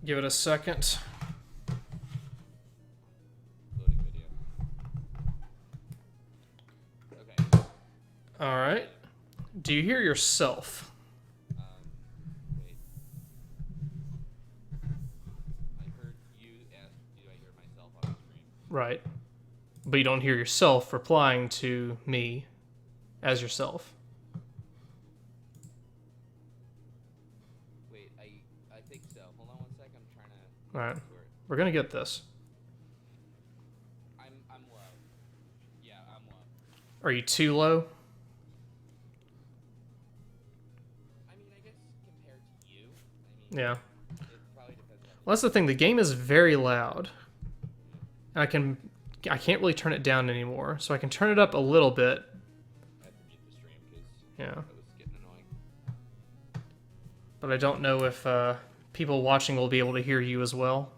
Give it a second. Loading video. Okay. All right. Do you hear yourself? Wait. I heard you ask, do I hear myself on the stream? Right. But you don't hear yourself replying to me as yourself. Wait, I think so. Hold on one sec. I'm trying to. All right. Where- We're going to get this. I'm low. Yeah, I'm low. Are you too low? I mean, I guess compared to you, I mean, Yeah. it probably depends on. Well, that's the thing. The game is very loud. I can't really turn it down anymore, so I can turn it up a little bit. I have to mute the stream because Yeah. that was getting annoying. But I don't know if people watching will be able to hear you as well.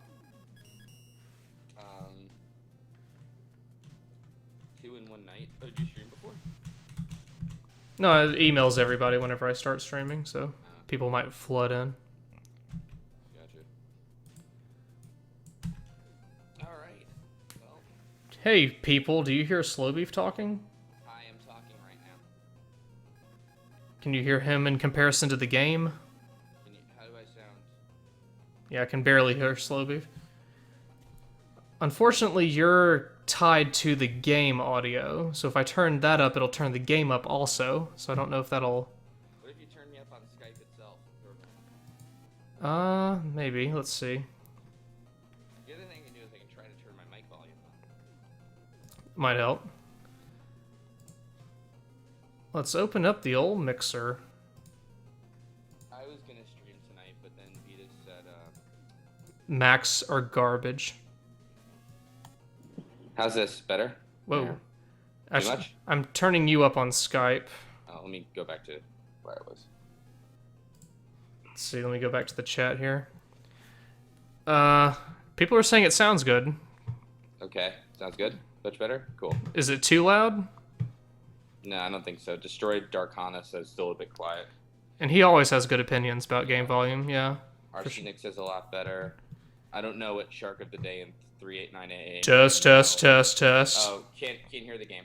2 in 1 night. Oh, did you stream before? No, it emails everybody whenever I start streaming, so people might flood in. Gotcha. All right. Well, Hey, people, do you hear Slowbeef talking? I am talking right now. Can you hear him in comparison to the game? How do I sound? Yeah, I can barely hear Slowbeef. Unfortunately, you're tied to the game audio, so if I turn that up, it'll turn the game up also, so I don't know if that'll... What if you turn me up on Skype itself? Maybe. Let's see. The other thing I can do is I can try to turn my mic volume up. Might help. Let's open up the old mixer. I was gonna stream tonight, but then Vita said, Macs are garbage. How's this? Better? Whoa. Too Actually, much? I'm turning you up on Skype. Let me go back to where I was. Let's see, let me go back to the chat here. People are saying it sounds good. Okay, sounds good. Much better? Cool. Is it too loud? No, I don't think so. Destroyed Darkana says still a bit quiet. And he always has good opinions about game volume, yeah. Arsenic says a lot better. I don't know what Shark of the Day in 389AA. Test. Oh, can't hear the game.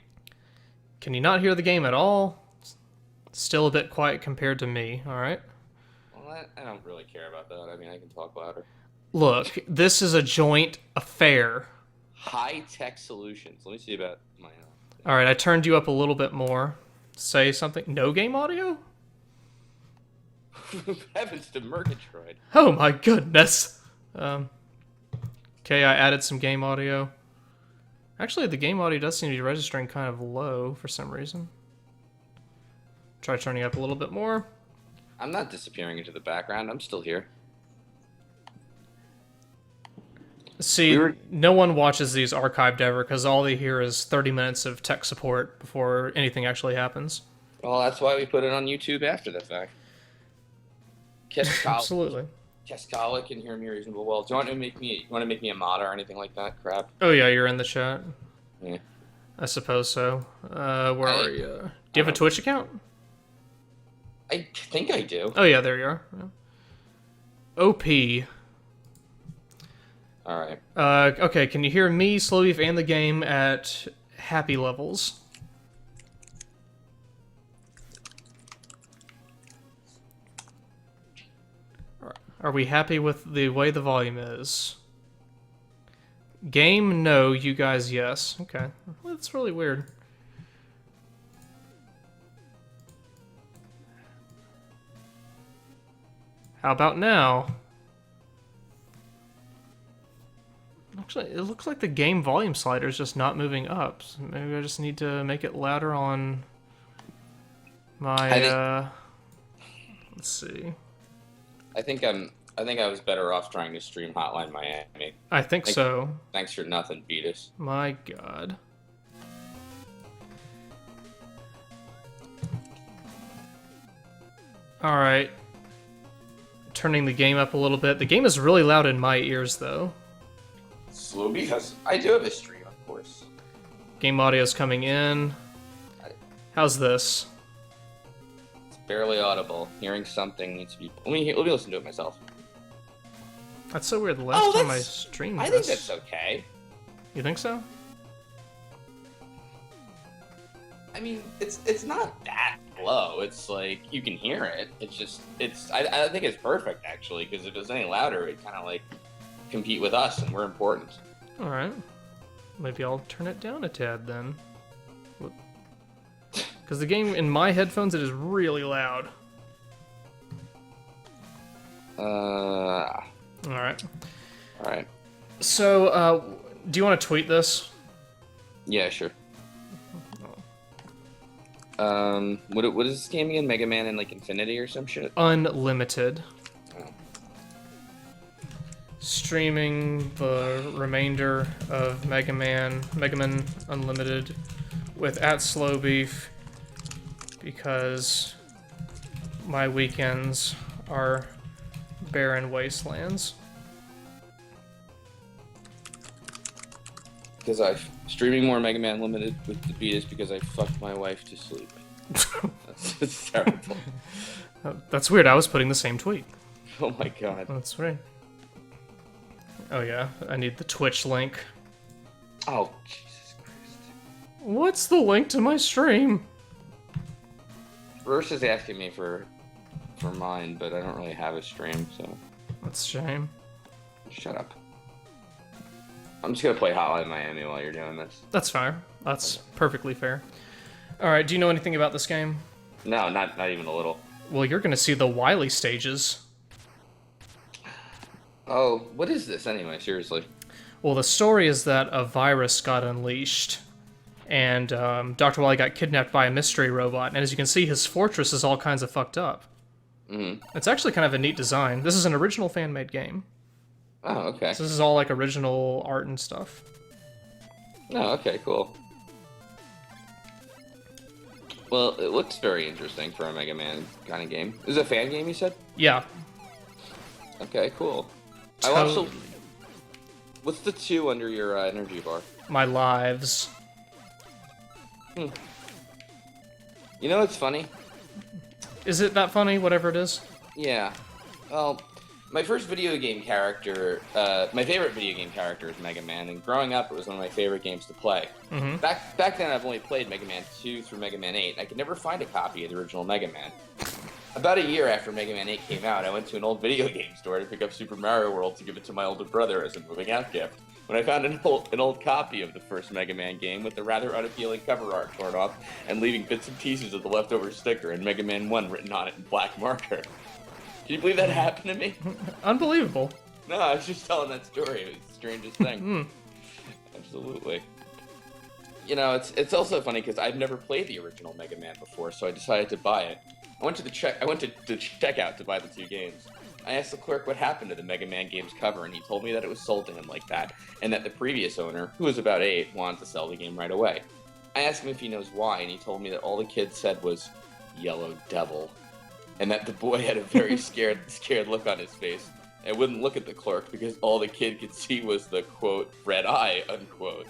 Can you not hear the game at all? Still a bit quiet compared to me, alright? Well, I don't really care about that. I mean, I can talk louder. Look, this is a joint affair. High-tech solutions. Let me see about my... Alright, I turned you up a little bit more. Say something. No game audio? Heavens to Murgatroyd. Oh my goodness. Okay, I added some game audio. Actually, the game audio does seem to be registering kind of low for some reason. Try turning up a little bit more. I'm not disappearing into the background. I'm still here. See, no one watches these archived ever because all they hear is 30 minutes of tech support before anything actually happens. Well, that's why we put it on YouTube after the fact. Absolutely. Keskala can hear me reasonable well. Do you want to make me a mod or anything like that? Crap. Oh yeah, you're in the chat. Yeah. I suppose so. Where are you? Do you have a Twitch account? I think I do. Oh yeah, there you are. OP. All right. Okay, can you hear me, Slowbeef, and the game at happy levels? Are we happy with the way the volume is? Game, no. You guys, yes. Okay. Well, that's really weird. How about now? Actually, it looks like the game volume slider is just not moving up. So maybe I just need to make it louder on my, let's see. I think I was better off trying to stream Hotline Miami. I think so. Thanks for nothing, Beatus. My god. Alright. Turning the game up a little bit. The game is really loud in my ears, though. Slowbeef has... I do have a stream, of course. Game audio's coming in. How's this? It's barely audible. Hearing something needs to be... Let me listen to it myself. That's so weird. The last time I that's- streamed I this. think that's okay. You think so? I mean, it's not that low. It's like you can hear it. It's just I think it's perfect actually, because if it was any louder, it'd kind of like compete with us, and we're important. All right. Maybe I'll turn it down a tad then. Because the game in my headphones, it is really loud. All All right. right. So, do you want to tweet this? Yeah, sure. What is this game again? Mega Man and like Infinity or some shit? Unlimited. Oh. Streaming the remainder of Mega Man Unlimited with @slowbeef because my weekends are barren wastelands. Because I'm streaming more Mega Man Limited with the beat is because I fucked my wife to sleep. That's terrible. That's weird. I was putting the same tweet. Oh my god. That's right. Oh yeah, I need the Twitch link. Oh Jesus Christ. What's the link to my stream? Verse is asking me for mine, but I don't really have a stream, so That's a shame. shut up. I'm just gonna play Hotline Miami while you're doing this. That's fair. That's perfectly fair. Alright, do you know anything about this game? No, not even a little. Well, you're gonna see the Wily stages. Oh, what is this anyway? Seriously. Well, the story is that a virus got unleashed, and Dr. Wily got kidnapped by a mystery robot, and as you can see, his fortress is all kinds of fucked up. Mm-hmm. It's actually kind of a neat design. This is an original fan-made game. Oh, okay. So this is all like original art and stuff. Oh, okay, cool. Well, it looks very interesting for a Mega Man kind of game. Is it a fan game, you said? Yeah. Okay, cool. I Toad. also... What's the 2 under your energy bar? My lives. You know what's funny? Is it that funny, whatever it is? Yeah. Well, my first video game character, my favorite video game character is Mega Man, and growing up, it was one of my favorite games to play. Mm-hmm. Back then, I've only played Mega Man 2 through Mega Man 8. I could never find a copy of the original Mega Man. About a year after Mega Man 8 came out, I went to an old video game store to pick up Super Mario World to give it to my older brother as a moving out gift. When I found an old copy of the first Mega Man game with the rather unappealing cover art torn off and leaving bits and pieces of the leftover sticker and Mega Man 1 written on it in black marker. Can you believe that happened to me? Unbelievable. No, I was just telling that story. It was the strangest thing. Absolutely. You know, it's also funny because I've never played the original Mega Man before, so I decided to buy it. I went to the checkout to buy the 2 games. I asked the clerk what happened to the Mega Man game's cover, and he told me that it was sold to him like that, and that the previous owner, who was about 8, wanted to sell the game right away. I asked him if he knows why, and he told me that all the kid said was, "Yellow Devil," and that the boy had a very scared look on his face, and wouldn't look at the clerk because all the kid could see was the, quote, red eye, unquote.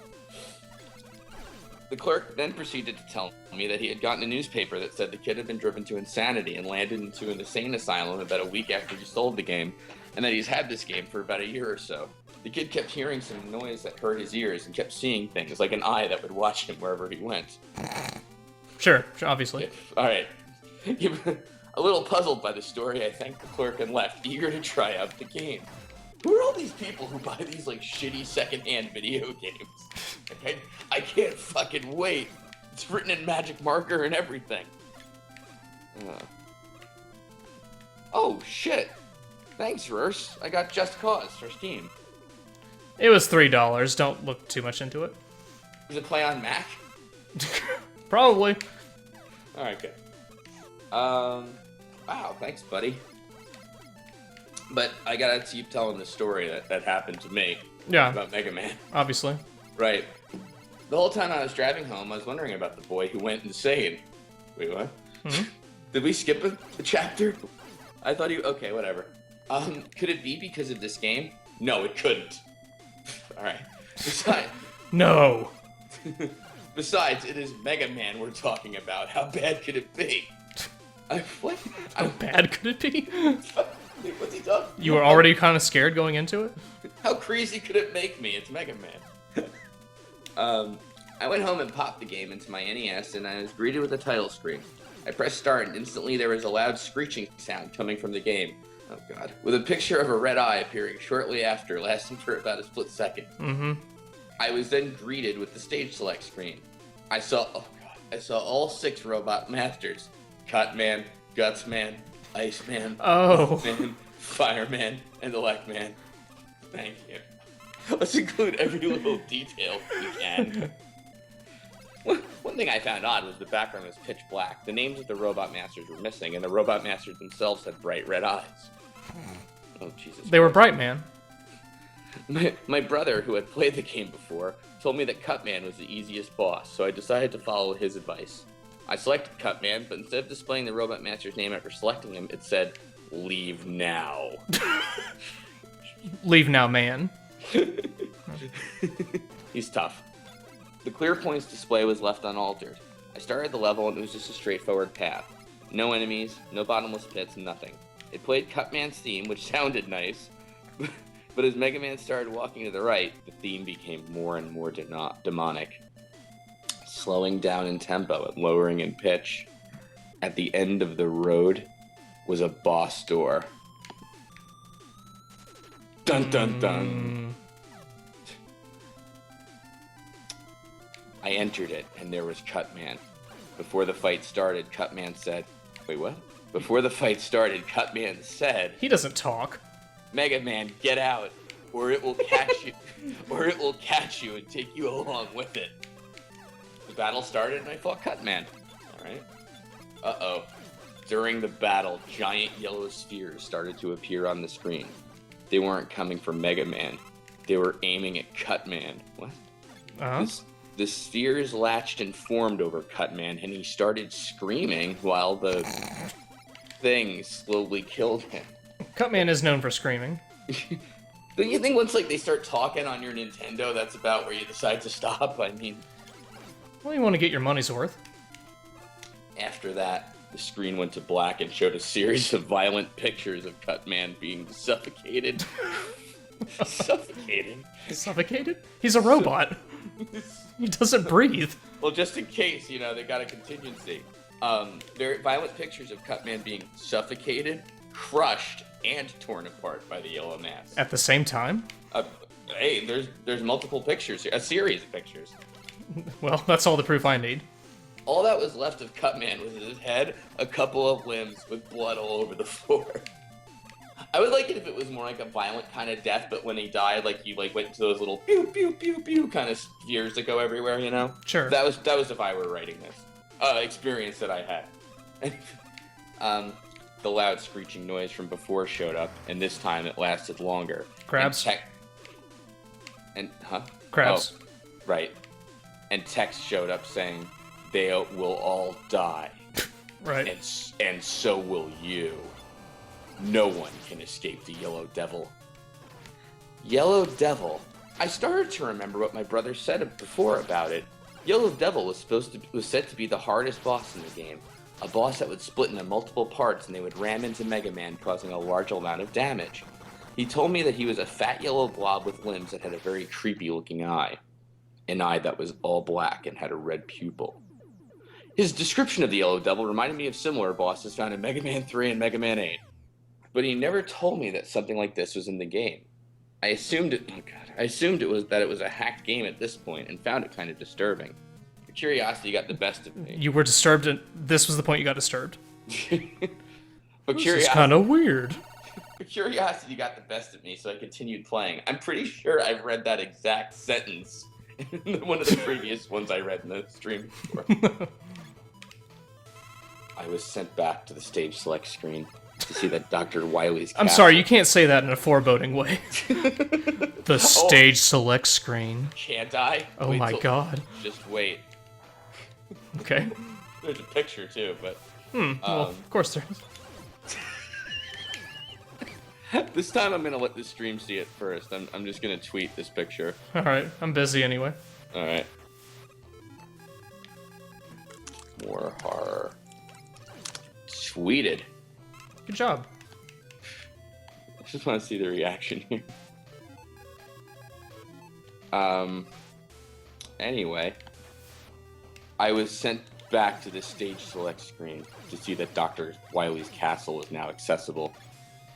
The clerk then proceeded to tell me that he had gotten a newspaper that said the kid had been driven to insanity and landed into an insane asylum about a week after he sold the game, and that he's had this game for about a year or so. The kid kept hearing some noise that hurt his ears and kept seeing things, like an eye that would watch him wherever he went. Sure, obviously. Alright. A little puzzled by the story, I thanked the clerk and left, eager to try out the game. Who are all these people who buy these, like, shitty secondhand video games? Like, I can't fucking wait. It's written in magic marker and everything. Oh, shit. Thanks, Verse. I got Just Cause for Steam. It was $3. Don't look too much into it. Does it play on Mac? Probably. Alright, good. Wow, thanks, buddy. But I gotta keep telling the story that happened to me Yeah, about Mega Man. obviously. Right. The whole time I was driving home, I was wondering about the boy who went insane. Wait, what? Mhm. Did we skip a chapter? I thought he... Okay, whatever. Could it be because of this game? No, it couldn't. Alright. No. Besides, it is Mega Man we're talking about. How bad could it be? What? How bad could it be? Dude, what's he talking? You were already kind of scared going into it? How crazy could it make me? It's Mega Man. I went home and popped the game into my NES, and I was greeted with a title screen. I pressed start, and instantly there was a loud screeching sound coming from the game. Oh god. With a picture of a red eye appearing shortly after, lasting for about a split second. Mm-hmm. I was then greeted with the stage select screen. I saw all 6 robot masters. Cutman, Gutsman, Iceman, Oh. Man, Fireman, and Electman. Thank you. Let's include every little detail we can. One thing I found odd was the background was pitch black. The names of the robot masters were missing, and the robot masters themselves had bright red eyes. Oh, Jesus. They were bright, man. My brother, who had played the game before, told me that Cutman was the easiest boss, so I decided to follow his advice. I selected Cutman, but instead of displaying the robot master's name after selecting him, it said, "Leave now." Leave now, man. He's tough. The clear points display was left unaltered. I started the level and it was just a straightforward path. No enemies, no bottomless pits, nothing. It played Cutman's theme, which sounded nice, but as Mega Man started walking to the right, the theme became more and more demonic, slowing down in tempo and lowering in pitch. At the end of the road was a boss door. Dun dun dun. I entered it, and there was Cutman. Before the fight started, Cutman said... Wait, what? Before the fight started, Cutman said... He doesn't talk. "Mega Man, get out, or it will catch you, or it will catch you and take you along with it." The battle started, and I fought Cutman. Alright. Uh-oh. During the battle, giant yellow spheres started to appear on the screen. They weren't coming for Mega Man. They were aiming at Cutman. What? Uh-huh. The spheres latched and formed over Cutman, and he started screaming while the thing slowly killed him. Cutman is known for screaming. Don't you think once they start talking on your Nintendo, that's about where you decide to stop? I mean... Well, you want to get your money's worth. After that, the screen went to black and showed a series of violent pictures of Cutman being suffocated. Suffocated? Suffocated? He's a robot. He doesn't breathe. Well, just in case, they got a contingency. Very violent pictures of Cutman being suffocated, crushed, and torn apart by the yellow mass. At the same time? Hey, there's multiple pictures here, a series of pictures. Well, that's all the proof I need. All that was left of Cutman was his head, a couple of limbs, with blood all over the floor. I would like it if it was more like a violent kind of death, but when he died, he went into those little pew pew pew pew kind of spheres that go everywhere, Sure. That was if I were writing this experience that I had. The loud screeching noise from before showed up, and this time it lasted longer. Crabs. Crabs. Oh, right. And text showed up saying, "They will all die." Right. And so will you. No one can escape the Yellow Devil. Yellow Devil. I started to remember what my brother said before about it. Yellow Devil was said to be the hardest boss in the game. A boss that would split into multiple parts and they would ram into Mega Man, causing a large amount of damage. He told me that he was a fat yellow blob with limbs that had a very creepy looking eye. An eye that was all black and had a red pupil. His description of the Yellow Devil reminded me of similar bosses found in Mega Man 3 and Mega Man 8. But he never told me that something like this was in the game. I assumed it was a hacked game at this point and found it kind of disturbing. Curiosity got the best of me. You were disturbed, and this was the point you got disturbed. But this is kind of weird. Curiosity got the best of me, so I continued playing. I'm pretty sure I've read that exact sentence in one of the previous ones I read in the stream before. I was sent back to the stage select screen to see that Dr. Wily's I'm sorry, you can't say that in a foreboding way. The stage select screen. Can't I? Oh my god. Just wait. Okay. There's a picture too, but... well, of course there is. This time I'm gonna let the stream see it first. I'm just gonna tweet this picture. Alright, I'm busy anyway. Alright. More horror. Tweeted. Good job. just want to see the reaction here. Anyway, I was sent back to the stage select screen to see that Dr. Wily's castle was now accessible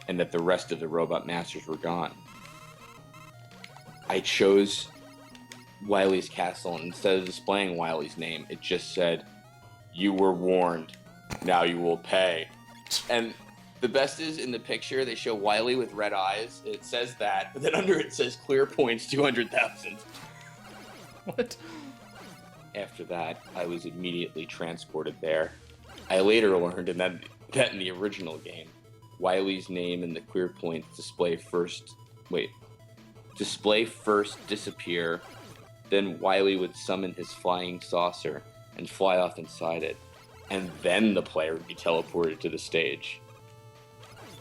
and that the rest of the Robot Masters were gone. I chose Wily's castle, and instead of displaying Wily's name, it just said, "You were warned. Now you will pay." And the best is, in the picture, they show Wily with red eyes. It says that, but then under it says clear points 200,000. What? After that, I was immediately transported there. I later learned that in the original game, Wily's name and the clear points display first, disappear, then Wily would summon his flying saucer and fly off inside it, and then the player would be teleported to the stage.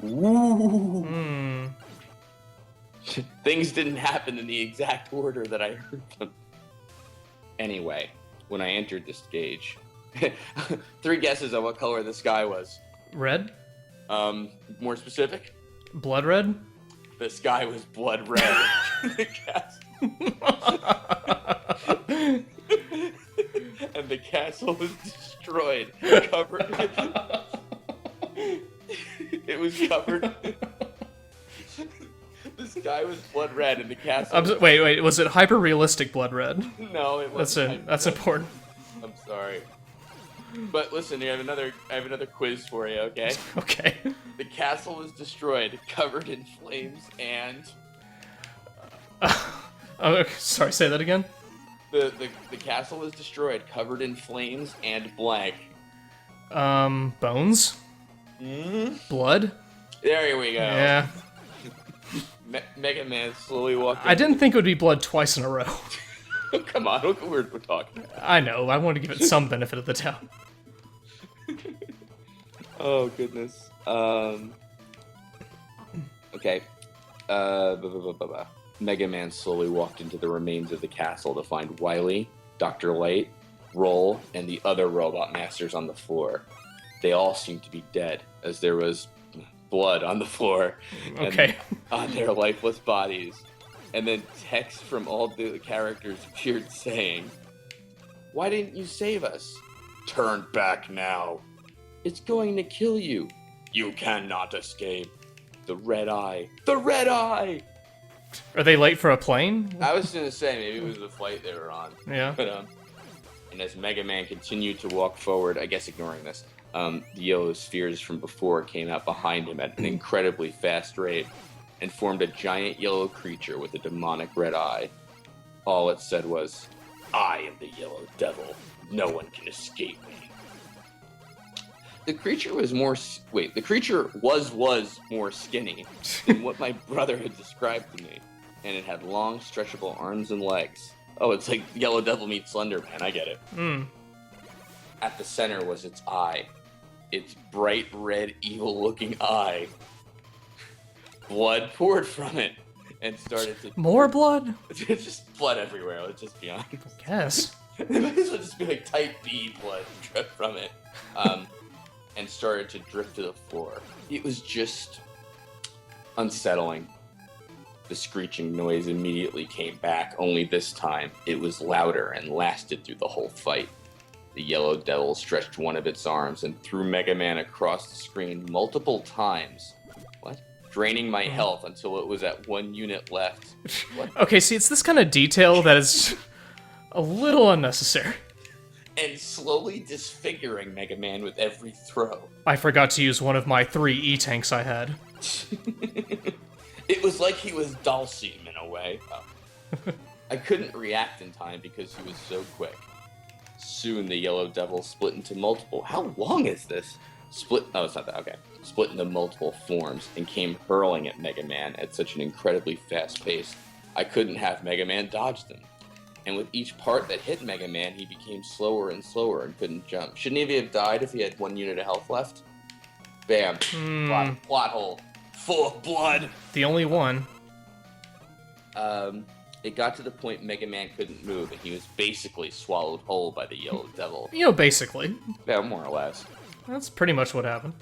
Woo! Things didn't happen in the exact order that I heard them. Anyway, when I entered the stage, 3 guesses on what color the sky was. Red? More specific? Blood red? The sky was blood red. The and the castle was destroyed. Covered. It was covered. The sky was blood red, and the castle. Wait. Was it hyper realistic blood red? No, it wasn't. That's important. I'm sorry. But listen, I have another quiz for you. Okay. Okay. The castle was destroyed, covered in flames, and. Sorry. Say that again. The castle was destroyed, covered in flames, and blank. Bones. Blood. There we go. Yeah. Mega Man slowly walked. I didn't think it would be blood twice in a row. Come on, look what we're talking about. I know. I wanted to give it some benefit of the doubt. Oh goodness. Okay. Mega Man slowly walked into the remains of the castle to find Wily, Dr. Light, Roll, and the other Robot Masters on the floor. They all seemed to be dead, as there was blood on the floor. Okay. On their lifeless bodies. And then text from all the characters appeared saying, "Why didn't you save us? Turn back now. It's going to kill you. You cannot escape. The Red Eye. The Red Eye!" Are they late for a plane? I was going to say, maybe it was the flight they were on. Yeah. But, and as Mega Man continued to walk forward, I guess ignoring this, the yellow spheres from before came out behind him at an incredibly fast rate and formed a giant yellow creature with a demonic red eye. All it said was, "I am the Yellow Devil. No one can escape me." The creature was more more skinny than what my brother had described to me, and it had long, stretchable arms and legs. Oh, it's like Yellow Devil meets Slender Man. I get it. At the center was its eye. Its bright red, evil-looking eye. Blood poured from it and started to... More blood? Just blood everywhere, let's just be honest. I guess. It might as well just be like type B blood dripped from it. And started to drip to the floor. It was just unsettling. The screeching noise immediately came back, only this time it was louder and lasted through the whole fight. The Yellow Devil stretched one of its arms and threw Mega Man across the screen multiple times. Draining my health until it was at 1 unit left. Okay, see, it's this kind of detail that is a little unnecessary. And slowly disfiguring Mega Man with every throw. I forgot to use one of my 3 E-tanks I had. It was like he was Dhalsim in a way. I couldn't react in time because he was so quick. Soon the Yellow Devil split into multiple... How long is this? Oh, it's not that. Okay. Split into multiple forms and came hurling at Mega Man at such an incredibly fast pace, I couldn't have Mega Man dodge them. And with each part that hit Mega Man, he became slower and slower and couldn't jump. Shouldn't he have died if he had 1 unit of health left? Bam. Plot hole. Full of blood. The only one. It got to the point Mega Man couldn't move, and he was basically swallowed whole by the Yellow Devil. You know, basically. Yeah, more or less. That's pretty much what happened.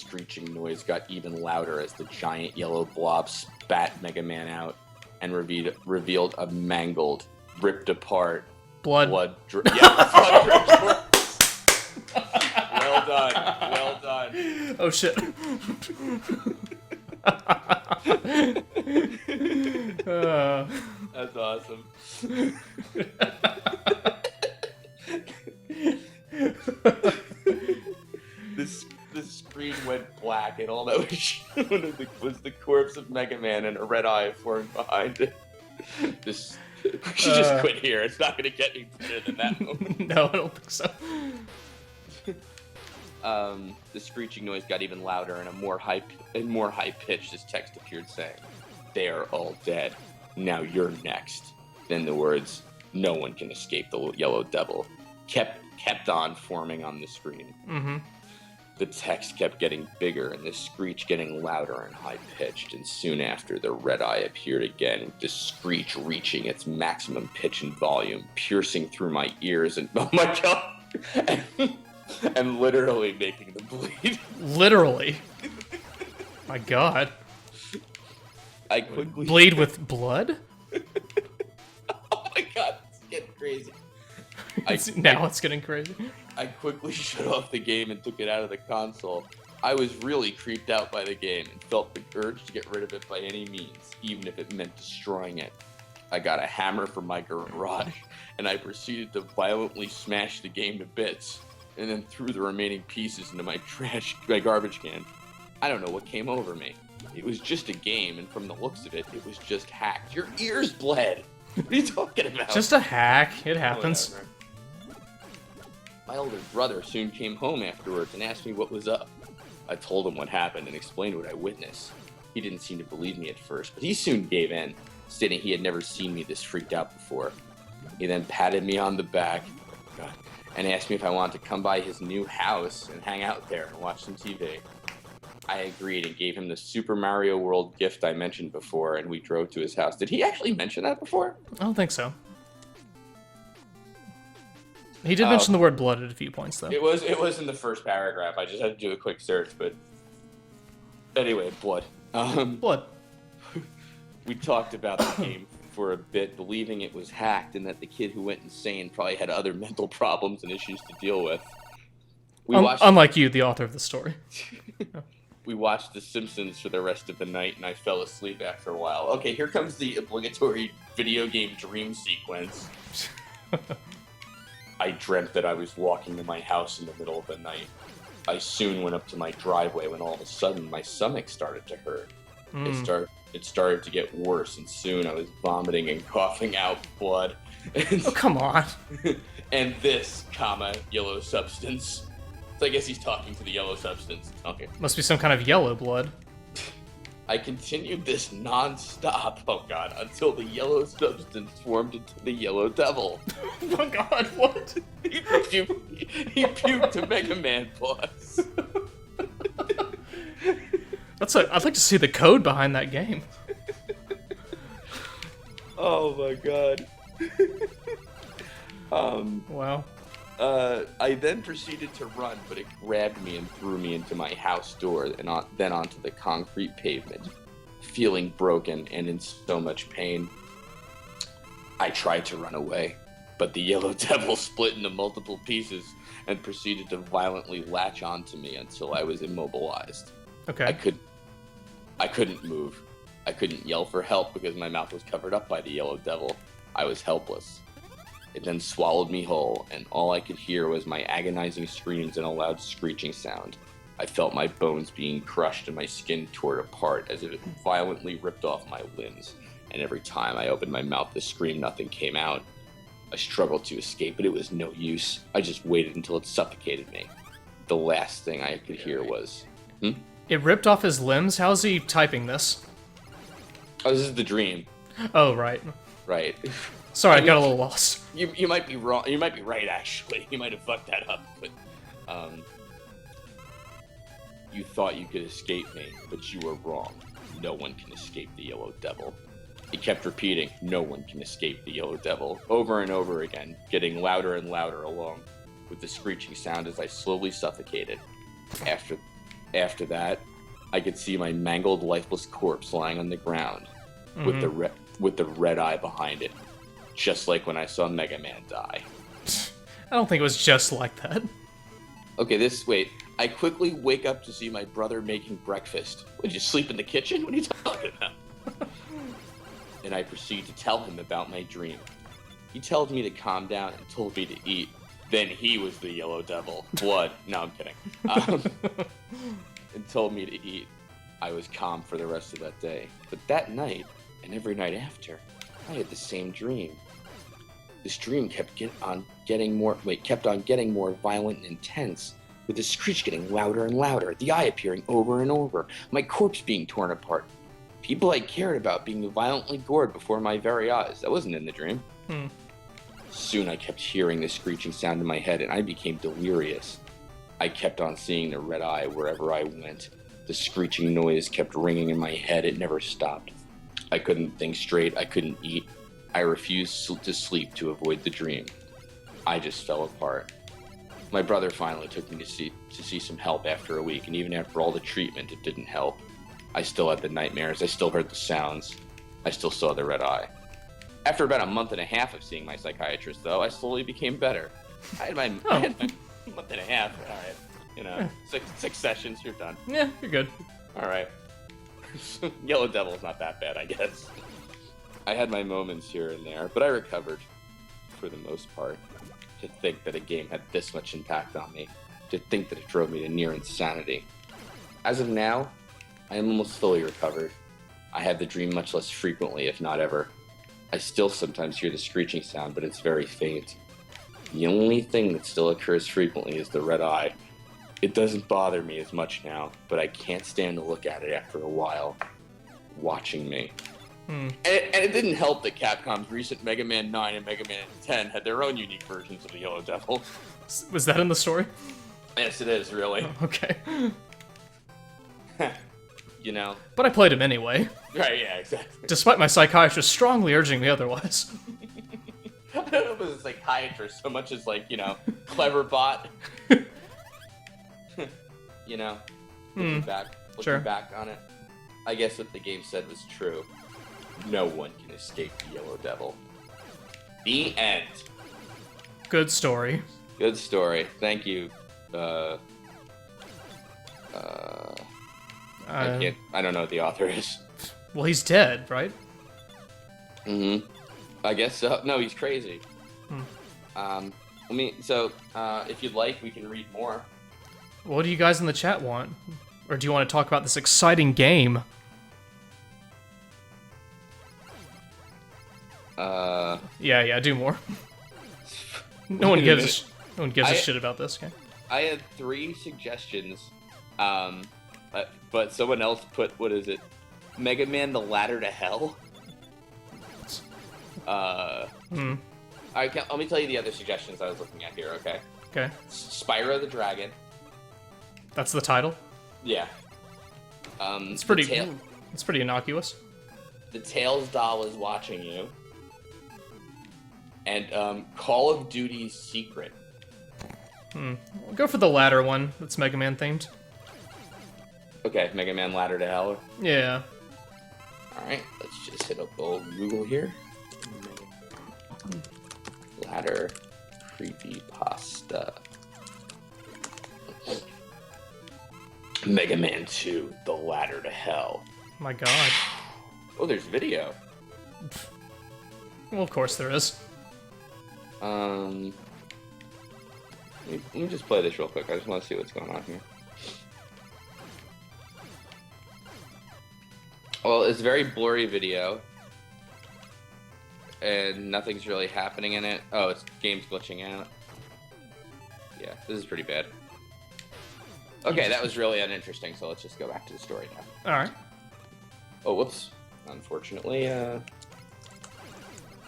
screeching noise got even louder as the giant yellow blob spat Mega Man out and revealed a mangled, ripped apart, blood blood corpse. Well done. Well done. Oh shit. That's awesome. The screen went black, and all that was shown was the corpse of Mega Man and a red eye formed behind it. We should just quit here. It's not going to get any better than that moment. No, I don't think so. The screeching noise got even louder and more high pitched as text appeared saying, "They are all dead. Now you're next." Then the words, "No one can escape the Yellow Devil," kept on forming on the screen. Mm-hmm. The text kept getting bigger and the screech getting louder and high-pitched, and soon after, the red eye appeared again, with the screech reaching its maximum pitch and volume, piercing through my ears and, oh my god, and literally making them bleed. Literally? My god. I quickly... Bleed with blood? Oh my god, it's getting crazy. Now it's getting crazy. I quickly shut off the game and took it out of the console. I was really creeped out by the game and felt the urge to get rid of it by any means, even if it meant destroying it. I got a hammer from my garage, and I proceeded to violently smash the game to bits, and then threw the remaining pieces into my garbage can. I don't know what came over me. It was just a game, and from the looks of it, it was just hacked. Your ears bled! What are you talking about? Just a hack. It happens. Whatever. My older brother soon came home afterwards and asked me what was up. I told him what happened and explained what I witnessed. He didn't seem to believe me at first, but he soon gave in, stating he had never seen me this freaked out before. He then patted me on the back and asked me if I wanted to come by his new house and hang out there and watch some TV. I agreed and gave him the Super Mario World gift I mentioned before, and we drove to his house. Did he actually mention that before? I don't think so. He did mention the word blood at a few points, though. It was in the first paragraph. I just had to do a quick search, but anyway, blood. Blood. We talked about the game for a bit, believing it was hacked and that the kid who went insane probably had other mental problems and issues to deal with. Unlike you, the author of the story. We watched The Simpsons for the rest of the night, and I fell asleep after a while. Okay, here comes the obligatory video game dream sequence. I dreamt that I was walking to my house in the middle of the night. I soon went up to my driveway when all of a sudden my stomach started to hurt. It started to get worse, and soon I was vomiting and coughing out blood. Oh, come on. And this, yellow substance. So I guess he's talking to the yellow substance. Okay. Must be some kind of yellow blood. I continued this non-stop, oh god, until the yellow substance formed into the Yellow Devil. Oh god, what? He puked to Mega Man boss. I'd like to see the code behind that game. Oh my god. Wow. I then proceeded to run, but it grabbed me and threw me into my house door and then onto the concrete pavement, feeling broken and in so much pain. I tried to run away, but the Yellow Devil split into multiple pieces and proceeded to violently latch onto me until I was immobilized. Okay. I couldn't move. I couldn't yell for help because my mouth was covered up by the Yellow Devil. I was helpless. It then swallowed me whole, and all I could hear was my agonizing screams and a loud screeching sound. I felt my bones being crushed and my skin torn apart as if it violently ripped off my limbs, and every time I opened my mouth to scream, nothing came out. I struggled to escape, but it was no use. I just waited until it suffocated me. The last thing I could hear was, It ripped off his limbs? How's he typing this? Oh, this is the dream. Oh, right. Right. Sorry, I got a little lost. You might be wrong. You might be right, actually. You might have fucked that up, but you thought you could escape me, but you were wrong. No one can escape the Yellow Devil. He kept repeating, "No one can escape the Yellow Devil," over and over again, getting louder and louder along with the screeching sound as I slowly suffocated. after that, I could see my mangled, lifeless corpse lying on the ground with the red eye behind it, just like when I saw Mega Man die. I don't think it was just like that. Okay, wait. I quickly wake up to see my brother making breakfast. Would you sleep in the kitchen? What are you talking about? And I proceed to tell him about my dream. He tells me to calm down and told me to eat. Then he was the Yellow Devil. Blood. No, I'm kidding. And told me to eat. I was calm for the rest of that day. But that night, and every night after, I had the same dream. This dream kept on getting more violent and intense, with the screech getting louder and louder, the eye appearing over and over, my corpse being torn apart. People I cared about being violently gored before my very eyes. That wasn't in the dream. Soon I kept hearing the screeching sound in my head, and I became delirious. I kept on seeing the red eye wherever I went. The screeching noise kept ringing in my head. It never stopped. I couldn't think straight. I couldn't eat. I refused to sleep to avoid the dream. I just fell apart. My brother finally took me to see some help after a week, and even after all the treatment, it didn't help. I still had the nightmares. I still heard the sounds. I still saw the red eye. After about a month and a half of seeing my psychiatrist, though, I slowly became better. I had my month and a half. All right, you know, six sessions, you're done. Yeah, you're good. All right. Yellow Devil's not that bad, I guess. I had my moments here and there, but I recovered for the most part. To think that a game had this much impact on me, to think that it drove me to near insanity. As of now, I am almost fully recovered. I have the dream much less frequently, if not ever. I still sometimes hear the screeching sound, but it's very faint. The only thing that still occurs frequently is the red eye. It doesn't bother me as much now, but I can't stand to look at it after a while, watching me. And it didn't help that Capcom's recent Mega Man 9 and Mega Man 10 had their own unique versions of the Yellow Devil. Was that in the story? Yes, it is, really. Oh, okay. You know? But I played him anyway. Right, yeah, exactly. Despite my psychiatrist strongly urging me otherwise. I don't know if it was a psychiatrist so much as, like, you know, clever bot. You know? Looking back on it. I guess what the game said was true. No one can escape the Yellow Devil. The end. Good story. Good story. Thank you. I don't know what the author is. Well, he's dead, right? I guess so. No, he's crazy. If you'd like, we can read more. What do you guys in the chat want? Or do you want to talk about this exciting game? Yeah, do more. No one gives a shit about this game. I had 3 suggestions, but someone else put, what is it? Mega Man: The Ladder to Hell? Let me tell you the other suggestions I was looking at here, okay? Okay. Spyro the Dragon. That's the title? Yeah. It's pretty innocuous. The Tails doll is watching you. And Call of Duty's Secret. We'll go for the latter one. That's Mega Man themed. Okay, Mega Man Ladder to Hell. Yeah. Alright, let's just hit up old Google here. Ladder creepypasta. Mega Man 2, The Ladder to Hell. My god. Oh, there's video. Well, of course there is. Let me just play this real quick. I just want to see what's going on here. Well, it's a very blurry video. And nothing's really happening in it. Oh, it's game's glitching out. Yeah, this is pretty bad. Okay, that was really uninteresting, so let's just go back to the story now. Alright. Oh, whoops. Unfortunately,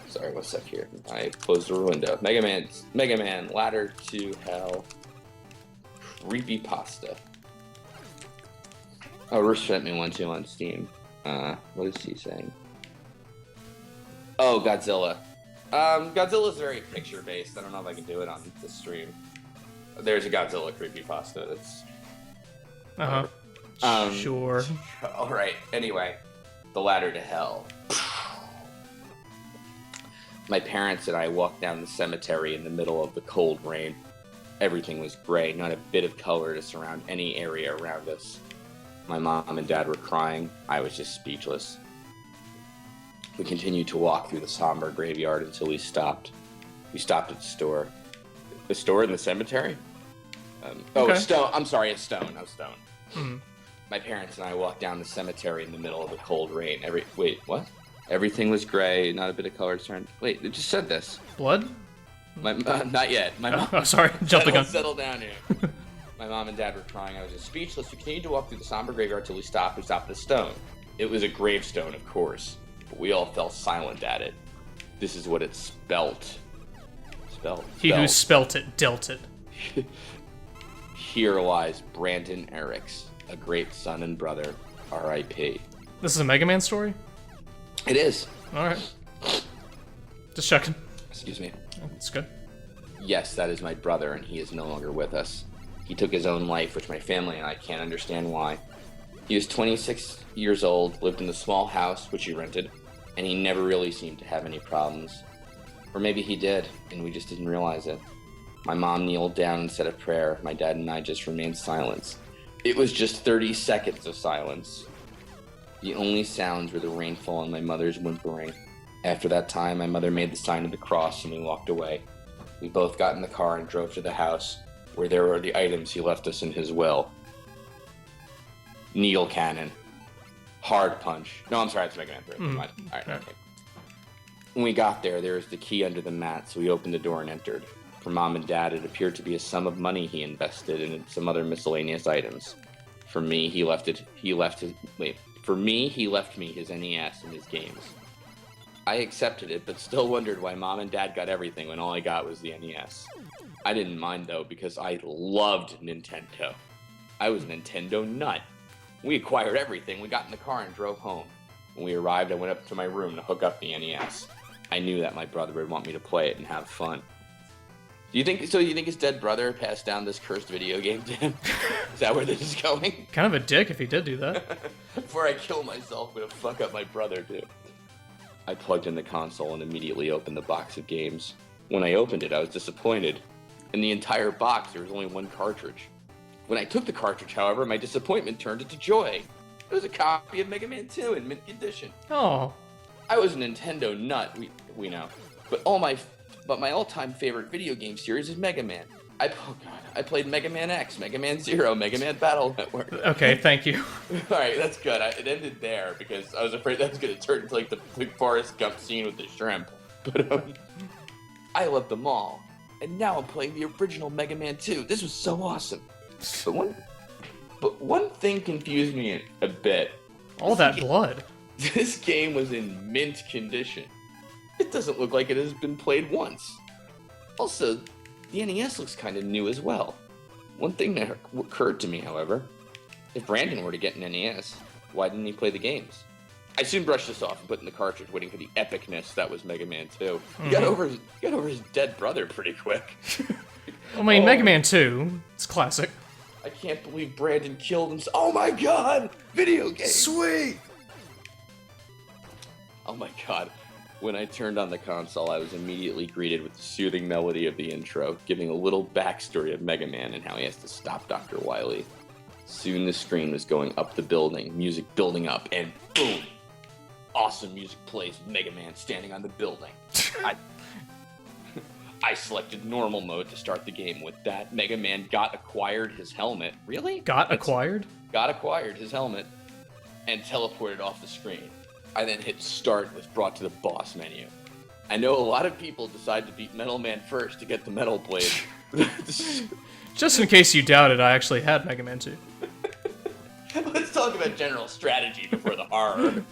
sorry, one sec here. I closed the window. Mega Man, Ladder to Hell, Creepypasta. Oh, Roosh sent me one too on Steam. What is he saying? Oh, Godzilla. Godzilla's very picture-based. I don't know if I can do it on the stream. There's a Godzilla creepypasta. Sure. All right. Anyway, the ladder to hell. My parents and I walked down the cemetery in the middle of the cold rain. Everything was gray, not a bit of color to surround any area around us. My mom and dad were crying. I was just speechless. We continued to walk through the somber graveyard until we stopped. We stopped at the store. The store in the cemetery? Okay. Stone. I'm sorry, it's Stone. No, Stone. Hmm. My parents and I walked down the cemetery in the middle of the cold rain. Wait, what? Everything was gray, not a bit of color turned. Wait, it just said this. Blood? Not yet. My mom. Oh, sorry. Jump the gun. Settle down here. My mom and dad were crying. I was just speechless. We continued to walk through the somber graveyard till we stopped. We stopped at a stone. It was a gravestone, of course, but we all fell silent at it. This is what it spelt. He who spelt it dealt it. Here lies Brandon Eriks, a great son and brother. R.I.P. This is a Mega Man story? It is. Alright. Just checking. Excuse me. It's good. Yes, that is my brother, and he is no longer with us. He took his own life, which my family and I can't understand why. He was 26 years old, lived in a small house, which he rented, and he never really seemed to have any problems. Or maybe he did, and we just didn't realize it. My mom kneeled down and said a prayer. My dad and I just remained silent. It was just 30 seconds of silence. The only sounds were the rainfall and my mother's whimpering. After that time, my mother made the sign of the cross and we walked away. We both got in the car and drove to the house, where there were the items he left us in his will. Needle cannon. Hard punch. No, I'm sorry, it's Mega Man 3. All right, okay. When we got there was the key under the mat, so we opened the door and entered. For Mom and Dad, it appeared to be a sum of money he invested in some other miscellaneous items. For me, he left me his NES and his games. I accepted it, but still wondered why Mom and Dad got everything when all I got was the NES. I didn't mind, though, because I loved Nintendo. I was a Nintendo nut. We acquired everything. We got in the car and drove home. When we arrived, I went up to my room to hook up the NES. I knew that my brother would want me to play it and have fun. Do you think his dead brother passed down this cursed video game to him? Is that where this is going? Kind of a dick if he did do that. Before I kill myself, I'm gonna fuck up my brother, too. I plugged in the console and immediately opened the box of games. When I opened it, I was disappointed. In the entire box, there was only one cartridge. When I took the cartridge, however, my disappointment turned into joy. It was a copy of Mega Man 2 in mint condition. Oh. I was a Nintendo nut, we know. But my all-time favorite video game series is Mega Man. I played Mega Man X, Mega Man Zero, Mega Man Battle Network. Okay, thank you. Alright, that's good. It ended there because I was afraid that was going to turn into like the Forrest Gump scene with the shrimp. But I love them all. And now I'm playing the original Mega Man 2. This was so awesome. But one thing confused me a bit. All that blood. This game was in mint condition. It doesn't look like it has been played once. Also, the NES looks kind of new as well. One thing that occurred to me, however, if Brandon were to get an NES, why didn't he play the games? I soon brushed this off and put in the cartridge, waiting for the epicness that was Mega Man 2. Mm-hmm. He got over his dead brother pretty quick. I mean, Mega Man 2, it's classic. I can't believe Brandon killed him. Oh my god! Video game! Sweet! Oh my god. When I turned on the console, I was immediately greeted with the soothing melody of the intro, giving a little backstory of Mega Man and how he has to stop Dr. Wily. Soon the screen was going up the building, music building up, and boom! Awesome music plays with Mega Man standing on the building. I selected normal mode to start the game. With that, Mega Man acquired his helmet. Really? Got acquired his helmet and teleported off the screen. I then hit start and was brought to the boss menu. I know a lot of people decide to beat Metal Man first to get the Metal Blade. Just in case you doubted, I actually had Mega Man 2. Let's talk about general strategy before the horror.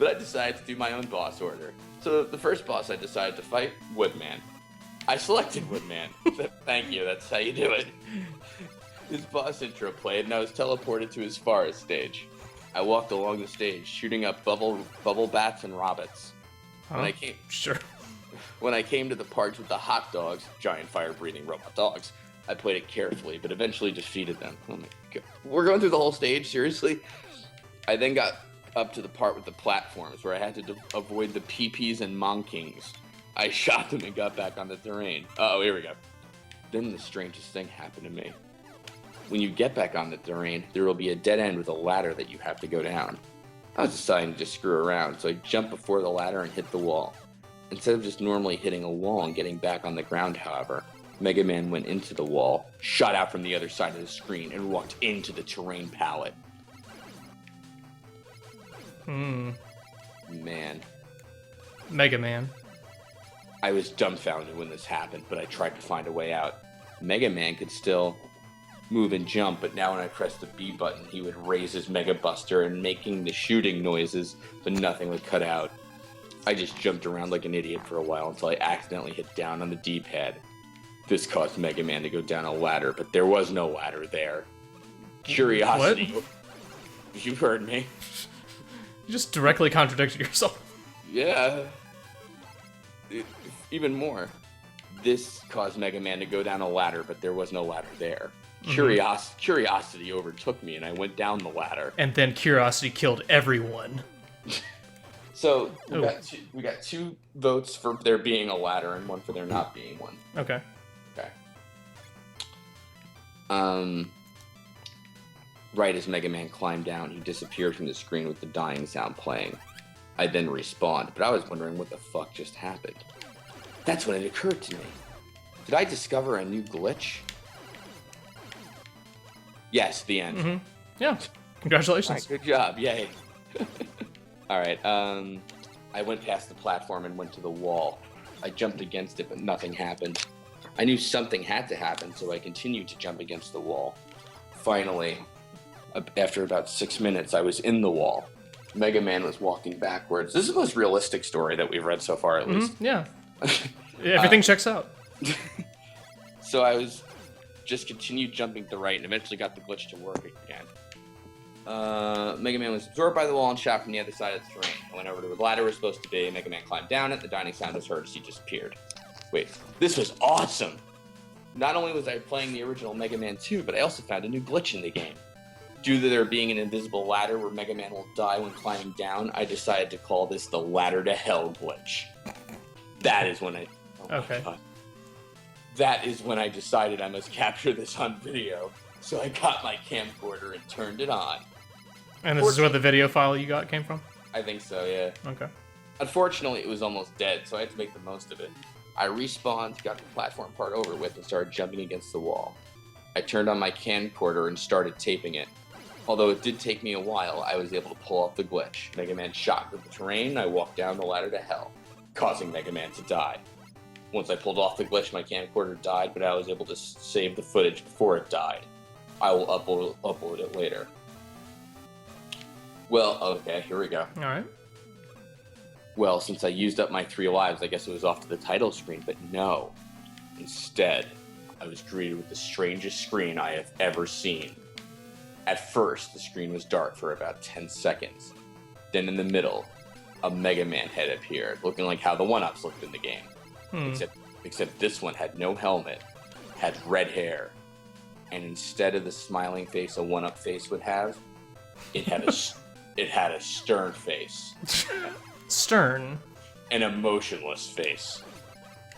But I decided to do my own boss order. So the first boss I decided to fight, Woodman. I selected Woodman. Thank you, that's how you do it. His boss intro played and I was teleported to his forest stage. I walked along the stage, shooting up bubble bats and rabbits. Huh? When I came to the parts with the hot dogs, giant fire-breathing robot dogs, I played it carefully, but eventually defeated them. Oh my god. We're going through the whole stage? Seriously? I then got up to the part with the platforms where I had to avoid the PPs and Monkings. I shot them and got back on the terrain. Oh, here we go. Then the strangest thing happened to me. When you get back on the terrain, there will be a dead end with a ladder that you have to go down. I was deciding to just screw around, so I jumped before the ladder and hit the wall. Instead of just normally hitting a wall and getting back on the ground, however, Mega Man went into the wall, shot out from the other side of the screen, and walked into the terrain palette. Man. Mega Man. I was dumbfounded when this happened, but I tried to find a way out. Mega Man could still move and jump, but now when I pressed the B button, he would raise his Mega Buster and making the shooting noises, but nothing would cut out. I just jumped around like an idiot for a while until I accidentally hit down on the D-pad. This caused Mega Man to go down a ladder, but there was no ladder there. Curiosity. What? You heard me. You just directly contradicted yourself. Yeah. Even more. This caused Mega Man to go down a ladder, but there was no ladder there. Curiosity overtook me, and I went down the ladder. And then curiosity killed everyone. So we got two votes for there being a ladder and one for there not being one. Okay. Right as Mega Man climbed down, he disappeared from the screen with the dying sound playing. I then respawned, but I was wondering what the fuck just happened. That's when it occurred to me. Did I discover a new glitch? Yes, the end. Yeah. Congratulations. All right, good job. Yay. Alright, I went past the platform and went to the wall. I jumped against it, but nothing happened. I knew something had to happen, so I continued to jump against the wall. Finally, after about 6 minutes, I was in the wall. Mega Man was walking backwards. This is the most realistic story that we've read so far, at least. Yeah. Everything checks out. So I was just continued jumping to the right and eventually got the glitch to work again. Mega Man was absorbed by the wall and shot from the other side of the terrain. I went over to where the ladder was supposed to be. Mega Man climbed down it. The dying sound was heard as he disappeared. Wait, this was awesome! Not only was I playing the original Mega Man 2, but I also found a new glitch in the game. Due to there being an invisible ladder where Mega Man will die when climbing down, I decided to call this the Ladder to Hell glitch. That is when I... Oh my God. That is when I decided I must capture this on video. So I got my camcorder and turned it on. And this is where the video file you got came from? I think so, yeah. Okay. Unfortunately, it was almost dead, so I had to make the most of it. I respawned, got the platform part over with, and started jumping against the wall. I turned on my camcorder and started taping it. Although it did take me a while, I was able to pull off the glitch. Mega Man shot through the terrain, I walked down the ladder to hell, causing Mega Man to die. Once I pulled off the glitch, my camcorder died, but I was able to save the footage before it died. I will upload it later. Well, okay, here we go. Alright. Well, since I used up my 3 lives, I guess it was off to the title screen, but no. Instead, I was greeted with the strangest screen I have ever seen. At first, the screen was dark for about 10 seconds. Then in the middle, a Mega Man head appeared, looking like how the 1-ups looked in the game. Except this one had no helmet, had red hair, and instead of the smiling face a 1-up face would have, it had a stern face. Stern. An emotionless face.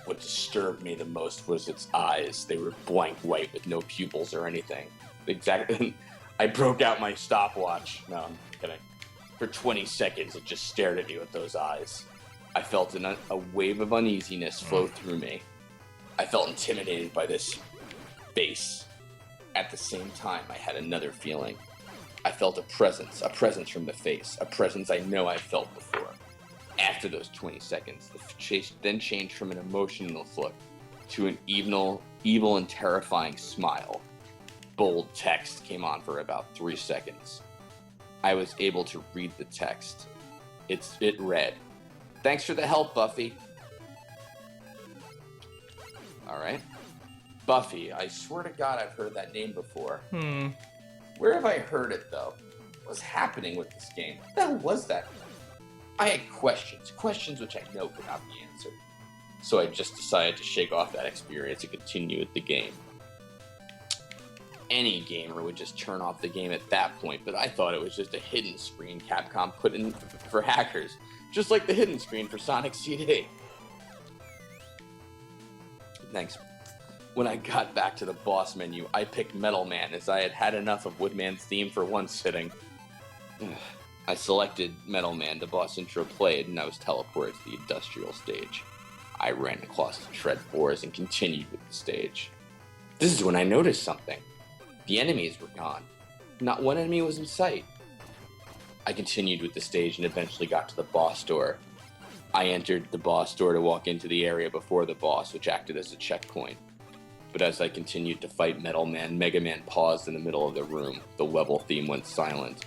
What disturbed me the most was its eyes. They were blank white with no pupils or anything. Exactly. I broke out my stopwatch. No, I'm kidding. For 20 seconds, it just stared at me with those eyes. I felt a wave of uneasiness flow through me. I felt intimidated by this face. At the same time, I had another feeling. I felt a presence from the face, a presence I know I've felt before. After those 20 seconds, the chase then changed from an emotionless look to an evil and terrifying smile. Bold text came on for about 3 seconds. I was able to read the text. It read, "Thanks for the help, Buffy." Alright. Buffy, I swear to God I've heard that name before. Where have I heard it, though? What's happening with this game? What the hell was that? I had questions which I know could not be answered. So I just decided to shake off that experience and continue with the game. any gamer would just turn off the game at that point, but I thought it was just a hidden screen Capcom put in for hackers, just like the hidden screen for Sonic CD. Thanks. When I got back to the boss menu, I picked Metal Man as I had had enough of Woodman's theme for one sitting. I selected Metal Man, the boss intro played, and I was teleported to the industrial stage. I ran across the tread floors and continued with the stage. This is when I noticed something. The enemies were gone. Not one enemy was in sight. I continued with the stage and eventually got to the boss door. I entered the boss door to walk into the area before the boss, which acted as a checkpoint. But as I continued to fight Metal Man, Mega Man paused in the middle of the room. The level theme went silent.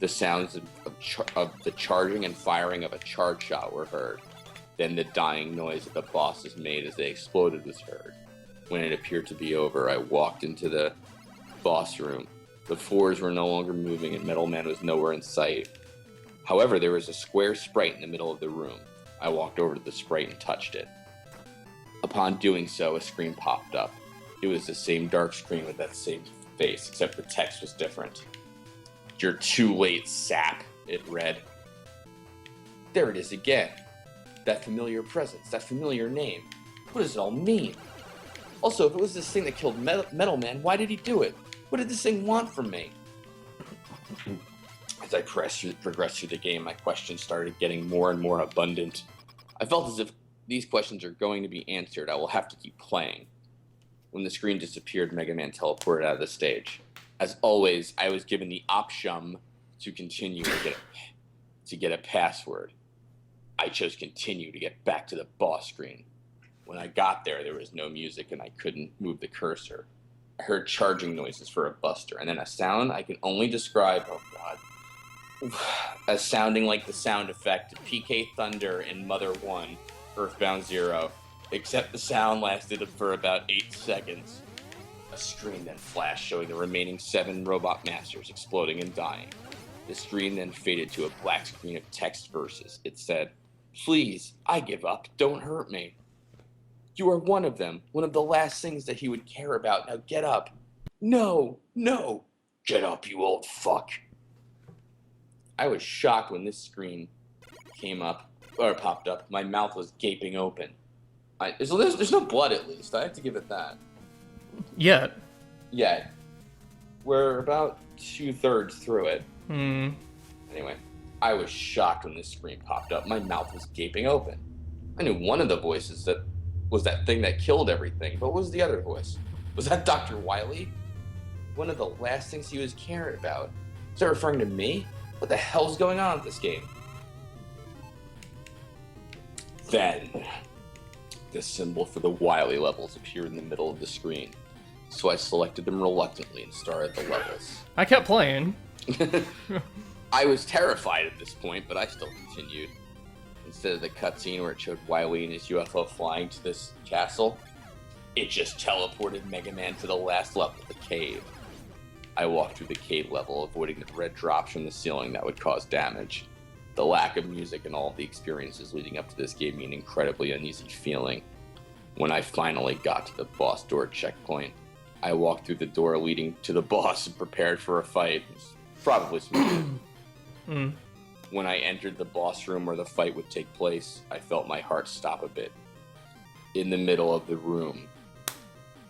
The sounds of the charging and firing of a charge shot were heard. Then the dying noise that the bosses made as they exploded was heard. When it appeared to be over, I walked into the boss room. The floors were no longer moving and Metal Man was nowhere in sight. However, there was a square sprite in the middle of the room. I walked over to the sprite and touched it. Upon doing so, a screen popped up. It was the same dark screen with that same face, except the text was different. "You're too late, sap," it read. There it is again. That familiar presence, that familiar name. What does it all mean? Also, if it was this thing that killed Metal Man, why did he do it? What did this thing want from me? As I progressed through the game, my questions started getting more and more abundant. I felt as if these questions are going to be answered. I will have to keep playing. When the screen disappeared, Mega Man teleported out of the stage. As always, I was given the option to continue to get a password. I chose continue to get back to the boss screen. When I got there, there was no music and I couldn't move the cursor. I heard charging noises for a buster, and then a sound I can only describe, oh god, as sounding like the sound effect of PK Thunder in Mother 1, Earthbound Zero, except the sound lasted for about 8 seconds. A screen then flashed showing the remaining 7 robot masters exploding and dying. The screen then faded to a black screen of text verses. It said, "Please, I give up, don't hurt me. You are one of them, one of the last things that he would care about. Now get up." No, no, get up, you old fuck. I was shocked when this screen popped up. My mouth was gaping open. There's no blood, at least. I have to give it that. Yet. Yeah. We're about 2/3 through it. Anyway, I was shocked when this screen popped up. My mouth was gaping open. I knew one of the voices that was that thing that killed everything, but what was the other voice? Was that Dr. Wily? One of the last things he was caring about. Is that referring to me? What the hell's going on with this game? Then, the symbol for the Wily levels appeared in the middle of the screen. So I selected them reluctantly and started the levels. I kept playing. I was terrified at this point, but I still continued. Instead of the cutscene where it showed Wily and his UFO flying to this castle, it just teleported Mega Man to the last level, the cave. I walked through the cave level, avoiding the red drops from the ceiling that would cause damage. The lack of music and all of the experiences leading up to this gave me an incredibly uneasy feeling. When I finally got to the boss door checkpoint, I walked through the door leading to the boss and prepared for a fight. It was probably smooth. When I entered the boss room where the fight would take place, I felt my heart stop a bit. In the middle of the room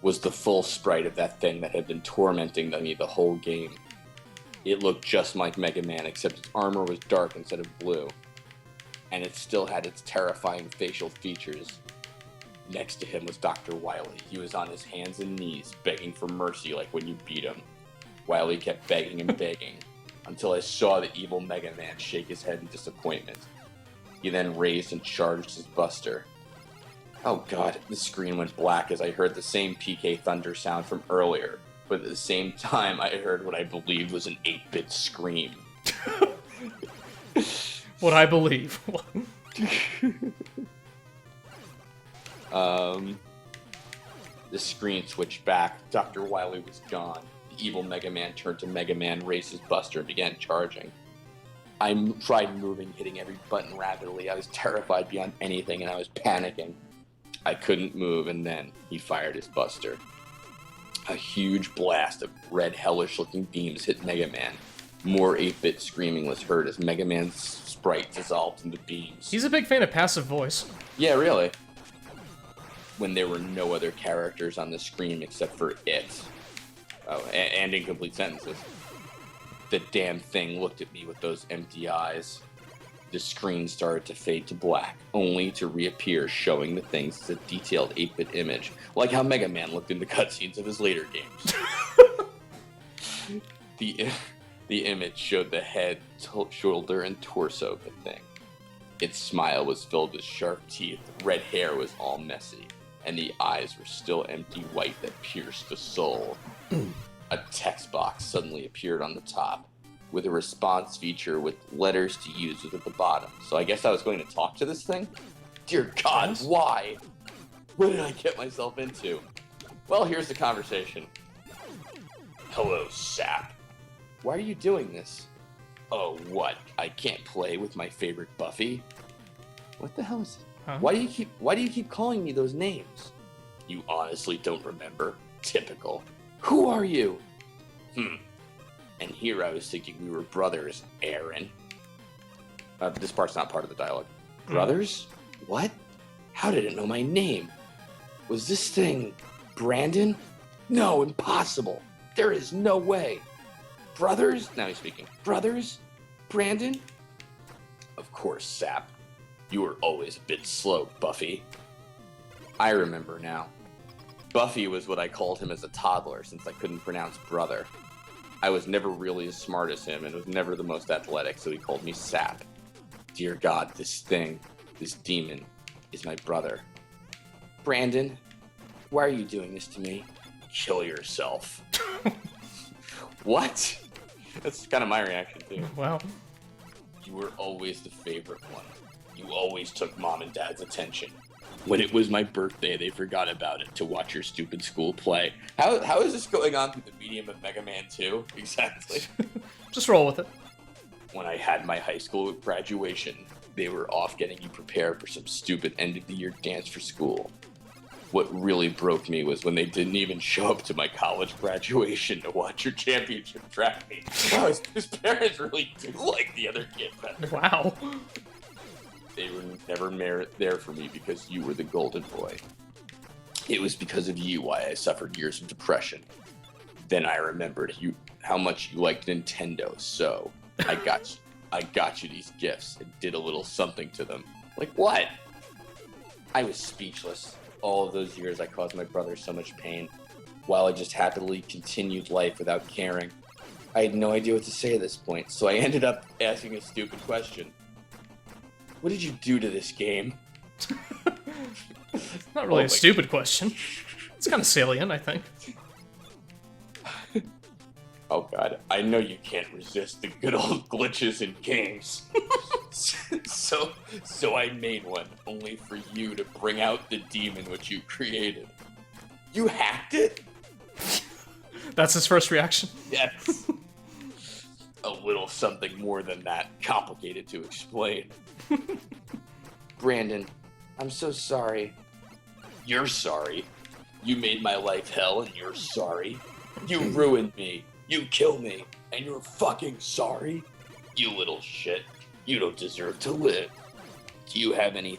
was the full sprite of that thing that had been tormenting me the whole game. It looked just like Mega Man, except its armor was dark instead of blue. And it still had its terrifying facial features. Next to him was Dr. Wily. He was on his hands and knees, begging for mercy like when you beat him. Wily kept begging and begging, until I saw the evil Mega Man shake his head in disappointment. He then raised and charged his buster. Oh god, the screen went black as I heard the same PK Thunder sound from earlier, but at the same time I heard what I believed was an 8-bit scream. What I believe. The screen switched back. Dr. Wily was gone. The evil Mega Man turned to Mega Man, raised his buster, and began charging. I tried moving, hitting every button rapidly. I was terrified beyond anything, and I was panicking. I couldn't move, and then he fired his buster. A huge blast of red, hellish-looking beams hit Mega Man. More 8-bit screaming was heard as Mega Man's sprite dissolved into beams. He's a big fan of passive voice. Yeah, really. When there were no other characters on the screen except for it. Oh, and incomplete sentences. The damn thing looked at me with those empty eyes. The screen started to fade to black, only to reappear showing the things as a detailed 8-bit image, like how Mega Man looked in the cutscenes of his later games. The image showed the head, shoulder, and torso of the thing. Its smile was filled with sharp teeth, red hair was all messy, and the eyes were still empty white that pierced the soul. A text box suddenly appeared on the top, with a response feature with letters to use at the bottom. So I guess I was going to talk to this thing? Dear God, why? What did I get myself into? Well, here's the conversation. Hello, sap. Why are you doing this? Oh, what? I can't play with my favorite Buffy? What the hell is it? Huh? Why do you keep calling me those names? You honestly don't remember? Typical. Who are you? And here I was thinking we were brothers, Aaron. This part's not part of the dialogue. Brothers? What? How did it know my name? Was this thing Brandon? No, impossible. There is no way. Brothers? Now he's speaking. Brothers? Brandon? Of course, sap. You were always a bit slow, Buffy. I remember now. Buffy was what I called him as a toddler since I couldn't pronounce brother. I was never really as smart as him and was never the most athletic, so he called me Sap. Dear God, this demon, is my brother. Brandon, why are you doing this to me? Kill yourself. What? That's kind of my reaction, too. Wow. You were always the favorite one. You always took Mom and Dad's attention. When it was my birthday, they forgot about it to watch your stupid school play. How is this going on through the medium of Mega Man 2? Exactly. Just roll with it. When I had my high school graduation, they were off getting you prepared for some stupid end-of-the-year dance for school. What really broke me was when they didn't even show up to my college graduation to watch your championship track meet. Oh, his parents really do like the other kid better. Wow. They were never there for me because you were the golden boy. It was because of you why I suffered years of depression. Then I remembered how much you liked Nintendo, so I got you these gifts and did a little something to them. Like what? I was speechless. All of those years I caused my brother so much pain, while I just happily continued life without caring. I had no idea what to say at this point, so I ended up asking a stupid question. What did you do to this game? Not really a stupid question. It's kind of salient, I think. Oh God, I know you can't resist the good old glitches in games. So I made one, only for you to bring out the demon which you created. You hacked it? That's his first reaction. Yes. A little something more than that, complicated to explain. Brandon, I'm so sorry. You're sorry. You made my life hell and you're sorry. You ruined me. You killed me. And you're fucking sorry? You little shit. You don't deserve to live. Do you have any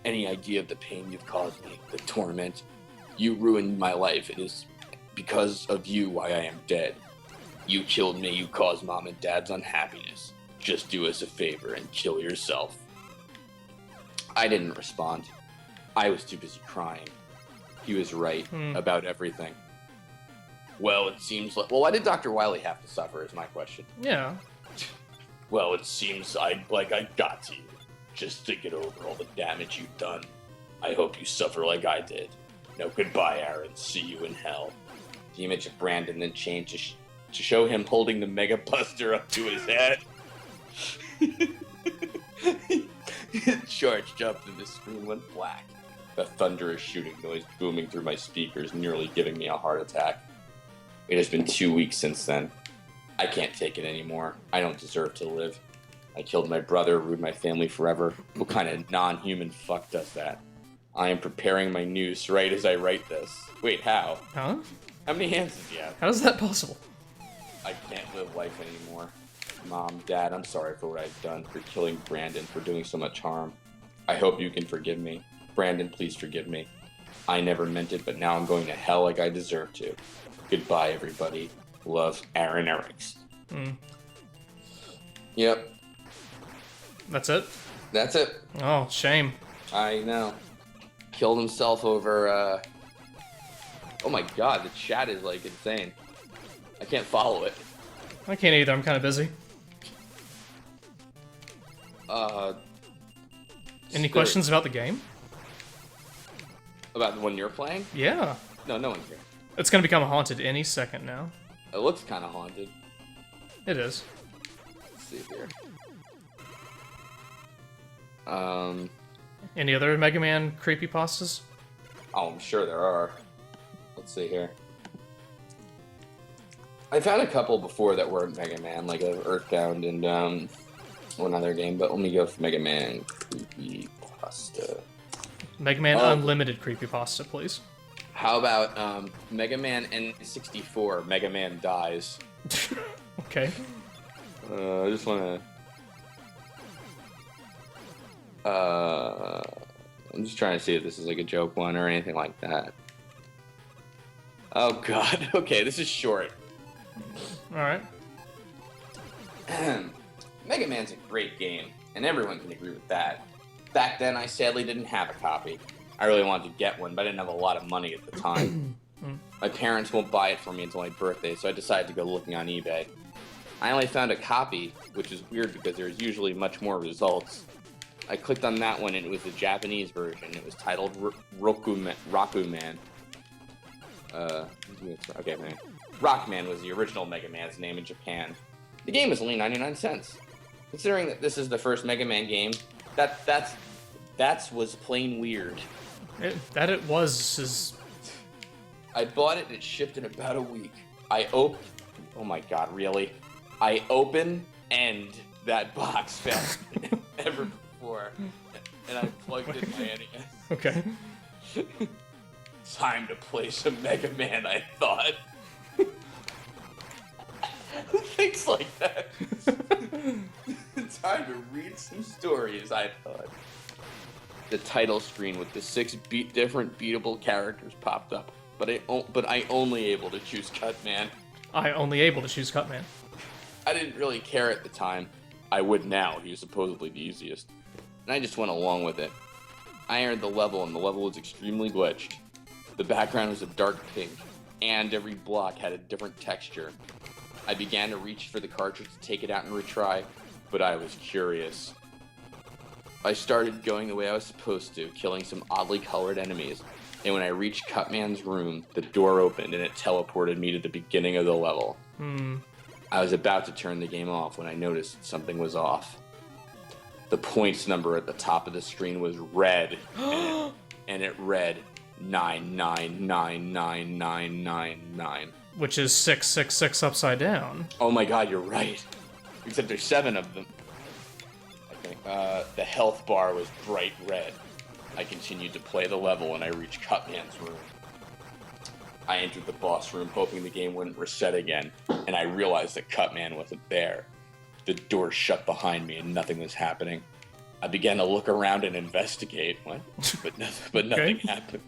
idea of the pain you've caused me? The torment? You ruined my life. It is because of you why I am dead. You killed me. You caused Mom and Dad's unhappiness. Just do us a favor and kill yourself. I didn't respond. I was too busy crying. He was right about everything. Well, it seems like... Well, why did Dr. Wily have to suffer is my question. Yeah. Well, it seems I got to you. Just to get over all the damage you've done. I hope you suffer like I did. Now, goodbye, Aaron. See you in hell. The image of Brandon then changed to show him holding the Mega Buster up to his head. It charged up and the screen went black. The thunderous shooting noise booming through my speakers, nearly giving me a heart attack. It has been 2 weeks since then. I can't take it anymore. I don't deserve to live. I killed my brother, ruined my family forever. What kind of non-human fuck does that? I am preparing my noose right as I write this. Wait, how? Huh? How many hands does he have? How is that possible? I can't live life anymore. Mom, Dad, I'm sorry for what I've done, for killing Brandon, for doing so much harm. I hope you can forgive me. Brandon, please forgive me. I never meant it, but now I'm going to hell like I deserve to. Goodbye, everybody. Love, Aaron Eriks. Yep. That's it? That's it. Oh, shame. I know. Killed himself over, Oh my god, the chat is, like, insane. I can't follow it. I can't either, I'm kind of busy. Any questions about the game? About the one you're playing? Yeah. No, no one's here. It's gonna become haunted any second now. It looks kind of haunted. It is. Let's see here. Any other Mega Man creepypastas? Oh, I'm sure there are. Let's see here. I found a couple before that weren't Mega Man, like Earthbound and one other game, but let me go for Mega Man creepypasta. Mega Man Unlimited creepypasta, please. How about Mega Man N64, Mega Man Dies? Okay. I just want to... I'm just trying to see if this is like a joke one or anything like that. Oh god, okay, this is short. Alright. Mega Man's a great game, and everyone can agree with that. Back then, I sadly didn't have a copy. I really wanted to get one, but I didn't have a lot of money at the time. My parents won't buy it for me until my birthday, so I decided to go looking on eBay. I only found a copy, which is weird because there's usually much more results. I clicked on that one, and it was the Japanese version. It was titled Rockman. Okay, man. Rockman was the original Mega Man's name in Japan. The game was only 99 cents. Considering that this is the first Mega Man game, that was plain weird. It was. I bought it and it shipped in about a week. Oh my god, really? I open and that box faster than ever before. And I plugged in my NES. Okay. Time to play some Mega Man, I thought. Who thinks like that? Time to read some stories, I thought. The title screen with the 6 different beatable characters popped up, but I only able to choose Cutman. I only able to choose Cutman. I didn't really care at the time. I would now. He was supposedly the easiest. And I just went along with it. I entered the level, and the level was extremely glitched. The background was a dark pink, and every block had a different texture. I began to reach for the cartridge to take it out and retry, but I was curious. I started going the way I was supposed to, killing some oddly colored enemies, and when I reached Cutman's room, the door opened and it teleported me to the beginning of the level. I was about to turn the game off when I noticed something was off. The points number at the top of the screen was red, and it read 9999999. Which is 666 upside down. Oh my god, you're right. Except there's 7 of them. I think. The health bar was bright red. I continued to play the level when I reached Cutman's room. I entered the boss room hoping the game wouldn't reset again, and I realized that Cutman wasn't there. The door shut behind me and nothing was happening. I began to look around and investigate. What? But nothing happened.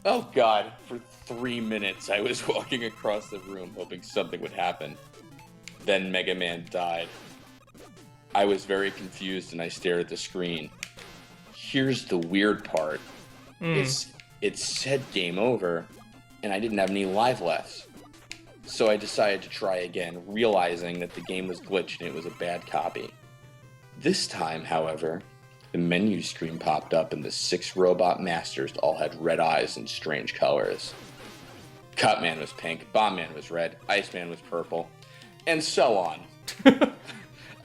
Oh god, for 3 minutes I was walking across the room hoping something would happen. Then Mega Man died. I was very confused and I stared at the screen. Here's the weird part. It said game over, and I didn't have any life left. So I decided to try again, realizing that the game was glitched and it was a bad copy. This time, however, the menu screen popped up and the 6 robot masters all had red eyes and strange colors. Cutman was pink, Bombman was red, Iceman was purple, and so on.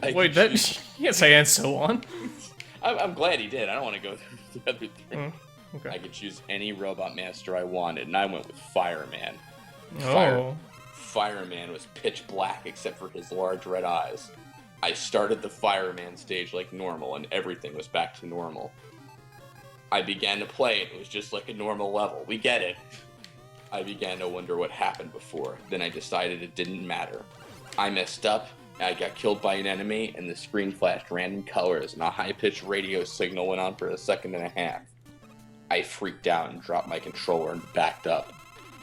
Wait, you can't say and so on. I'm glad he did. I don't want to go through the other 3. Okay. I could choose any robot master I wanted, and I went with Fireman. Oh. Fireman was pitch black except for his large red eyes. I started the Fireman stage like normal, and everything was back to normal. I began to play, and it was just like a normal level. We get it. I began to wonder what happened before. Then I decided it didn't matter. I messed up, I got killed by an enemy, and the screen flashed random colors, and a high-pitched radio signal went on for a second and a half. I freaked out and dropped my controller and backed up.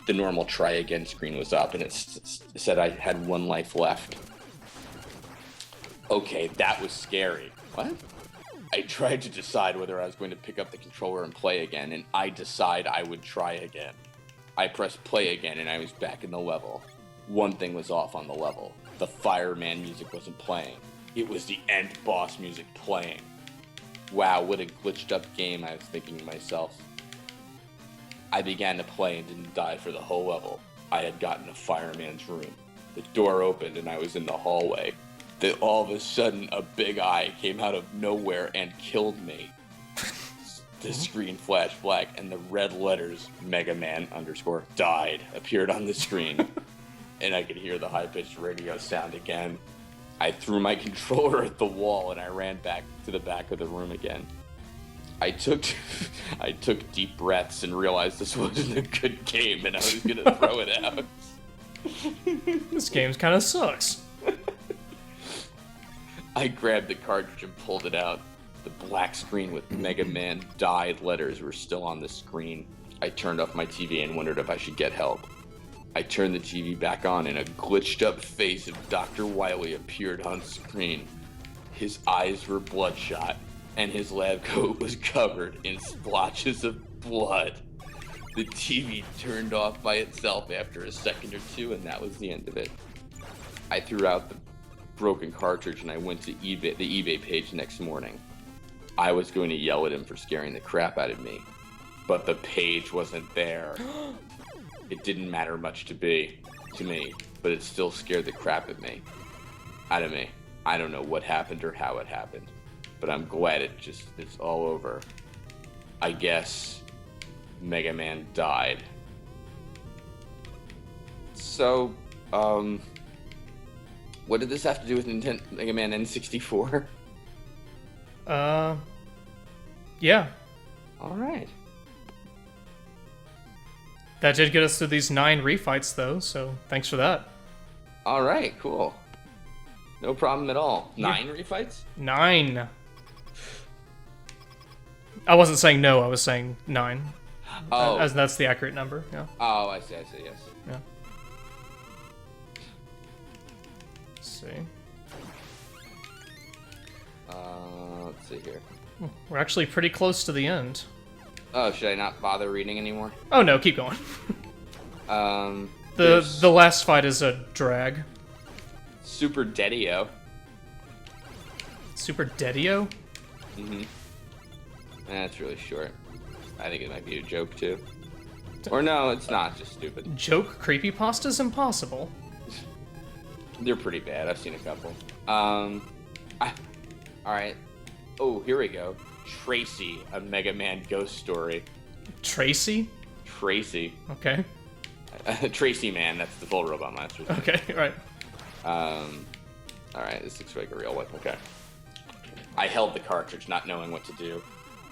The normal try again screen was up, and it said I had 1 life left. Okay, that was scary. What? I tried to decide whether I was going to pick up the controller and play again, and I decided I would try again. I pressed play again, and I was back in the level. One thing was off on the level. The fireman music wasn't playing. It was the end boss music playing. Wow, what a glitched up game, I was thinking to myself. I began to play and didn't die for the whole level. I had gotten to fireman's room. The door opened and I was in the hallway. Then all of a sudden, a big eye came out of nowhere and killed me. The screen flashed black and the red letters, Mega Man _ died, appeared on the screen. And I could hear the high-pitched radio sound again. I threw my controller at the wall and I ran back to the back of the room again. I took deep breaths and realized this wasn't a good game and I was gonna throw it out. This game kind of sucks. I grabbed the cartridge and pulled it out. The black screen with Mega Man died letters were still on the screen. I turned off my TV and wondered if I should get help. I turned the TV back on and a glitched up face of Dr. Wily appeared on screen. His eyes were bloodshot and his lab coat was covered in splotches of blood. The TV turned off by itself after a second or two and that was the end of it. I threw out the broken cartridge and I went to the eBay page next morning. I was going to yell at him for scaring the crap out of me, but the page wasn't there. It didn't matter much to me, but it still scared the crap out of me. I don't know what happened or how it happened, but I'm glad it's all over. I guess Mega Man died. So, what did this have to do with Mega Man N64? Yeah. All right. That did get us through these 9 refights, though, so thanks for that. All right, cool. No problem at all. 9 refights? 9. I wasn't saying no, I was saying 9. Oh. As that's the accurate number, yeah. Oh, I see, yes. Yeah. Let's see. Let's see here. We're actually pretty close to the end. Oh, should I not bother reading anymore? Oh no, keep going. There's The last fight is a drag. Super Dedio. Super Dedio? Mm-hmm. That's really short. I think it might be a joke, too. Or no, it's not, just stupid. Joke creepypasta's impossible. They're pretty bad, I've seen a couple. Alright. Oh, here we go. Tracy, a Mega Man ghost story. Tracy? Tracy. Okay. Tracy Man, that's the full Robot Monsters. Okay, alright. Alright, this looks like a real one. Okay. I held the cartridge, not knowing what to do.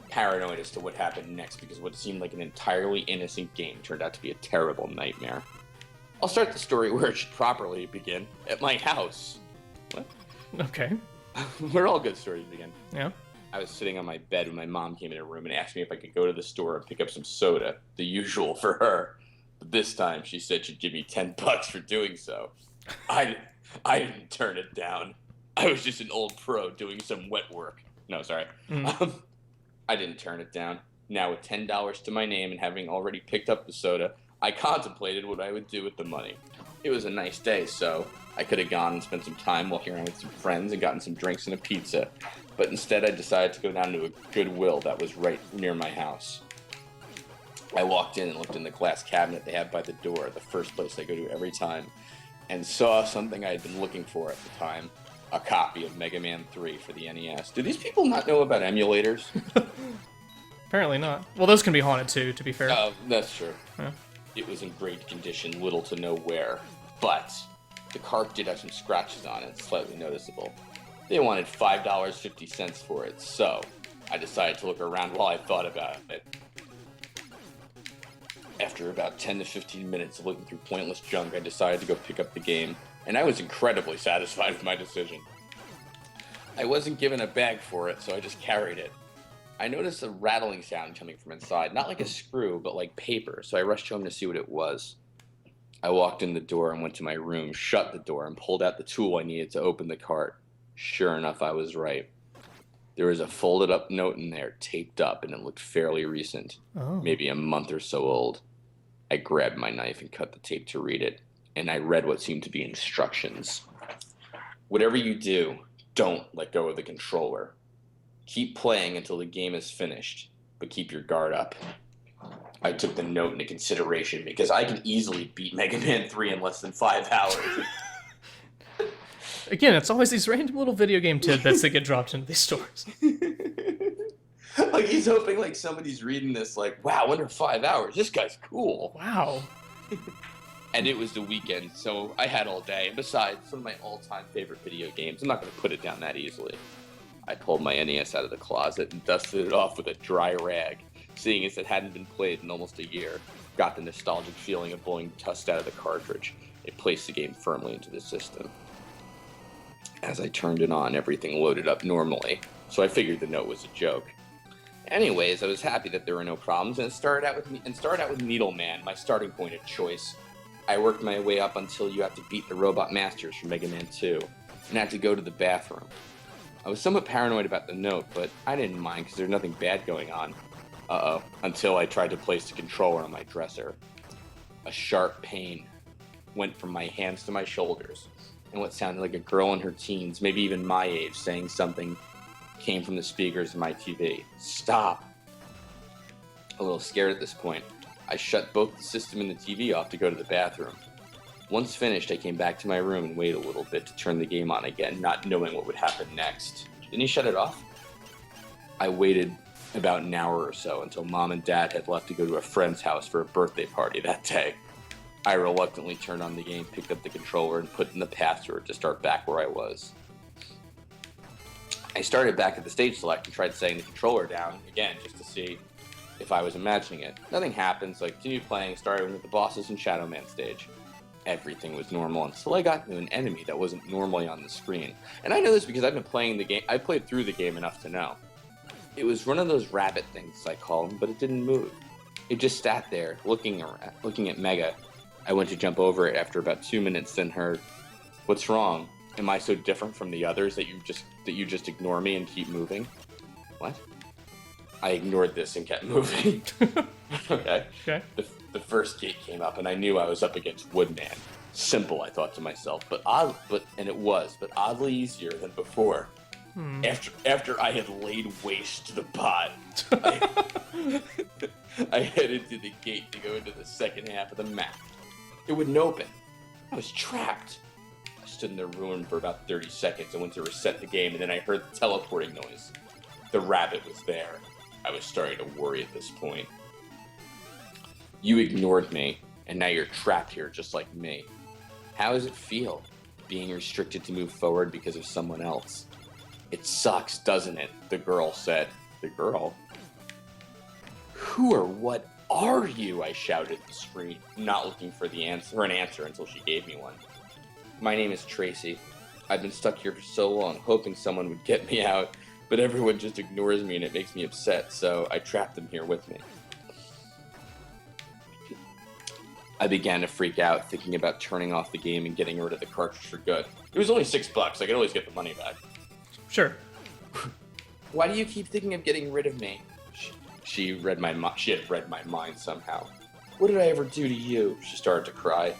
Paranoid as to what happened next, because what seemed like an entirely innocent game turned out to be a terrible nightmare. I'll start the story where it should properly begin, at my house. What? Okay. Where all good stories begin. Yeah. I was sitting on my bed when my mom came in her room and asked me if I could go to the store and pick up some soda, the usual for her. But this time, she said she'd give me $10 for doing so. I didn't turn it down. I was just an old pro doing some wet work. No, sorry. I didn't turn it down. Now with $10 to my name and having already picked up the soda, I contemplated what I would do with the money. It was a nice day, so I could have gone and spent some time walking around with some friends and gotten some drinks and a pizza. But instead, I decided to go down to a Goodwill that was right near my house. I walked in and looked in the glass cabinet they have by the door, the first place I go to every time, and saw something I had been looking for at the time, a copy of Mega Man 3 for the NES. Do these people not know about emulators? Apparently not. Well, those can be haunted too, to be fair. Oh, that's true. Yeah. It was in great condition, little to no wear, but the cart did have some scratches on it, slightly noticeable. They wanted $5.50 for it, so I decided to look around while I thought about it. After about 10 to 15 minutes of looking through pointless junk, I decided to go pick up the game, and I was incredibly satisfied with my decision. I wasn't given a bag for it, so I just carried it. I noticed a rattling sound coming from inside, not like a screw, but like paper, so I rushed home to see what it was. I walked in the door and went to my room, shut the door, and pulled out the tool I needed to open the cart. Sure enough, I was right. There was a folded up note in there, taped up, and it looked fairly recent, maybe a month or so old. I grabbed my knife and cut the tape to read it, and I read what seemed to be instructions. Whatever you do, don't let go of the controller. Keep playing until the game is finished, but keep your guard up. I took the note into consideration because I can easily beat Mega Man 3 in less than 5 hours. Again, it's always these random little video game tidbits that get dropped into these stories. Like, he's hoping, like, somebody's reading this, like, wow, under 5 hours, this guy's cool. Wow. And it was the weekend, so I had all day. And besides, one of my all-time favorite video games, I'm not going to put it down that easily. I pulled my NES out of the closet and dusted it off with a dry rag, seeing as it hadn't been played in almost a year. Got the nostalgic feeling of blowing dust out of the cartridge. It placed the game firmly into the system. As I turned it on, everything loaded up normally, so I figured the note was a joke. Anyways, I was happy that there were no problems, and it started out with Needleman, my starting point of choice. I worked my way up until you have to beat the Robot Masters from Mega Man 2, and had to go to the bathroom. I was somewhat paranoid about the note, but I didn't mind because there's nothing bad going on. Until I tried to place the controller on my dresser. A sharp pain went from my hands to my shoulders, and what sounded like a girl in her teens, maybe even my age, saying something came from the speakers of my TV. Stop! A little scared at this point, I shut both the system and the TV off to go to the bathroom. Once finished, I came back to my room and waited a little bit to turn the game on again, not knowing what would happen next. Didn't you shut it off? I waited about an hour or so until Mom and Dad had left to go to a friend's house for a birthday party that day. I reluctantly turned on the game, picked up the controller, and put in the password to start back where I was. I started back at the stage select and tried setting the controller down again just to see if I was imagining it. Nothing happened, so I continued playing, starting with the bosses and Shadow Man stage. Everything was normal until I got to an enemy that wasn't normally on the screen. And I know this because I've been playing the game. I played through the game enough to know. It was one of those rabbit things, I call them, but it didn't move. It just sat there, looking at Mega. I went to jump over it after about 2 minutes, then heard, "What's wrong? Am I so different from the others that you just ignore me and keep moving?" What? I ignored this and kept moving. Okay. The first gate came up, and I knew I was up against Woodman. Simple, I thought to myself, but oddly easier than before. After I had laid waste to the pot, I headed to the gate to go into the second half of the map. It wouldn't open. I was trapped. I stood in the ruin for about 30 seconds and went to reset the game, and then I heard the teleporting noise. The rabbit was there. I was starting to worry at this point. You ignored me, and now you're trapped here just like me. How does it feel, being restricted to move forward because of someone else? It sucks, doesn't it? The girl said. The girl? Who or what are you? I shouted at the screen, not looking for an answer until she gave me one. My name is Tracy. I've been stuck here for so long, hoping someone would get me out, but everyone just ignores me and it makes me upset, so I trapped them here with me. I began to freak out, thinking about turning off the game and getting rid of the cartridge for good. It was only $6. I could always get the money back. Sure. Why do you keep thinking of getting rid of me? She had read my mind somehow. What did I ever do to you? She started to cry.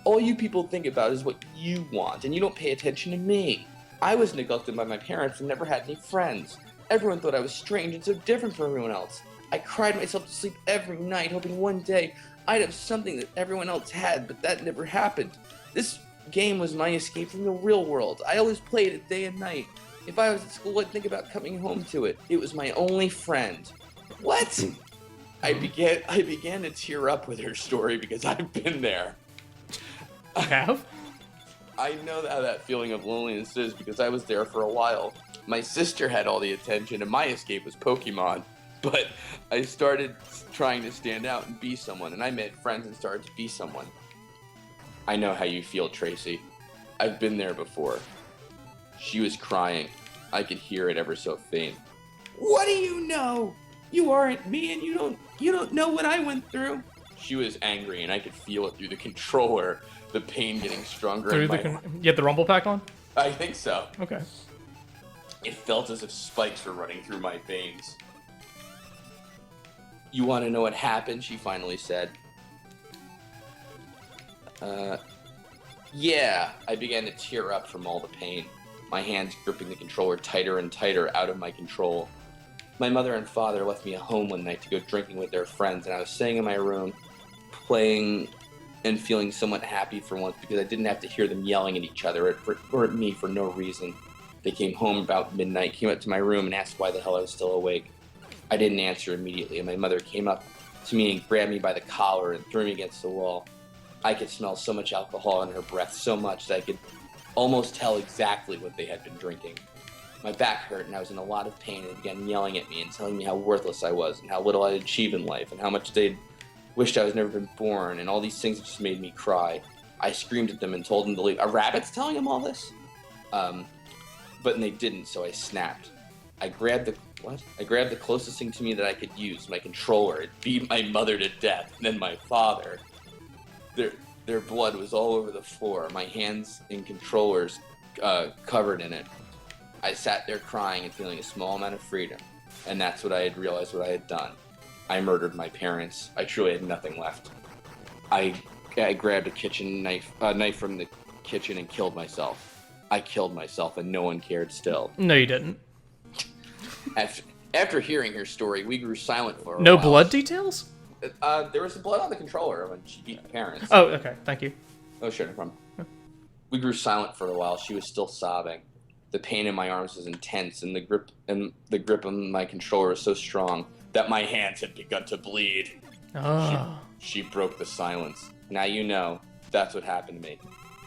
All you people think about is what you want, and you don't pay attention to me. I was neglected by my parents and never had any friends. Everyone thought I was strange and so different from everyone else. I cried myself to sleep every night, hoping one day I'd have something that everyone else had, but that never happened. This game was my escape from the real world. I always played it day and night. If I was at school, I'd think about coming home to it. It was my only friend. What? I began to tear up with her story because I've been there. You have? I know how that feeling of loneliness is because I was there for a while. My sister had all the attention and my escape was Pokemon. But I started trying to stand out and be someone, and I made friends and started to be someone. I know how you feel, Tracy. I've been there before. She was crying. I could hear it ever so faint. What do you know? You aren't me, and you don't know what I went through. She was angry, and I could feel it through the controller. The pain getting stronger. You had the rumble pack on? I think so. Okay. It felt as if spikes were running through my veins. You want to know what happened? She finally said. Yeah. I began to tear up from all the pain. My hands gripping the controller tighter and tighter out of my control. My mother and father left me at home one night to go drinking with their friends, and I was sitting in my room, playing and feeling somewhat happy for once because I didn't have to hear them yelling at each other or at me for no reason. They came home about midnight, came up to my room, and asked why the hell I was still awake. I didn't answer immediately, and my mother came up to me and grabbed me by the collar and threw me against the wall. I could smell so much alcohol in her breath, so much that I could almost tell exactly what they had been drinking. My back hurt, and I was in a lot of pain, and they began yelling at me and telling me how worthless I was and how little I'd achieved in life and how much they'd wished I was never been born, and all these things just made me cry. I screamed at them and told them to leave. A rabbit's telling them all this? But they didn't, so I snapped. I grabbed the closest thing to me that I could use, my controller. It beat my mother to death, and then my father. Their blood was all over the floor, my hands and controllers covered in it. I sat there crying and feeling a small amount of freedom, and that's what I had realized what I had done. I murdered my parents. I truly had nothing left. I grabbed a kitchen knife from the kitchen and killed myself. I killed myself, and no one cared still. No, you didn't. After hearing her story, we grew silent for a while. No blood details? There was some blood on the controller when she beat the parents. Oh, okay. Thank you. Oh, sure, no problem. We grew silent for a while. She was still sobbing. The pain in my arms was intense, and the grip on my controller was so strong that my hands had begun to bleed. Oh. She broke the silence. Now you know. That's what happened to me.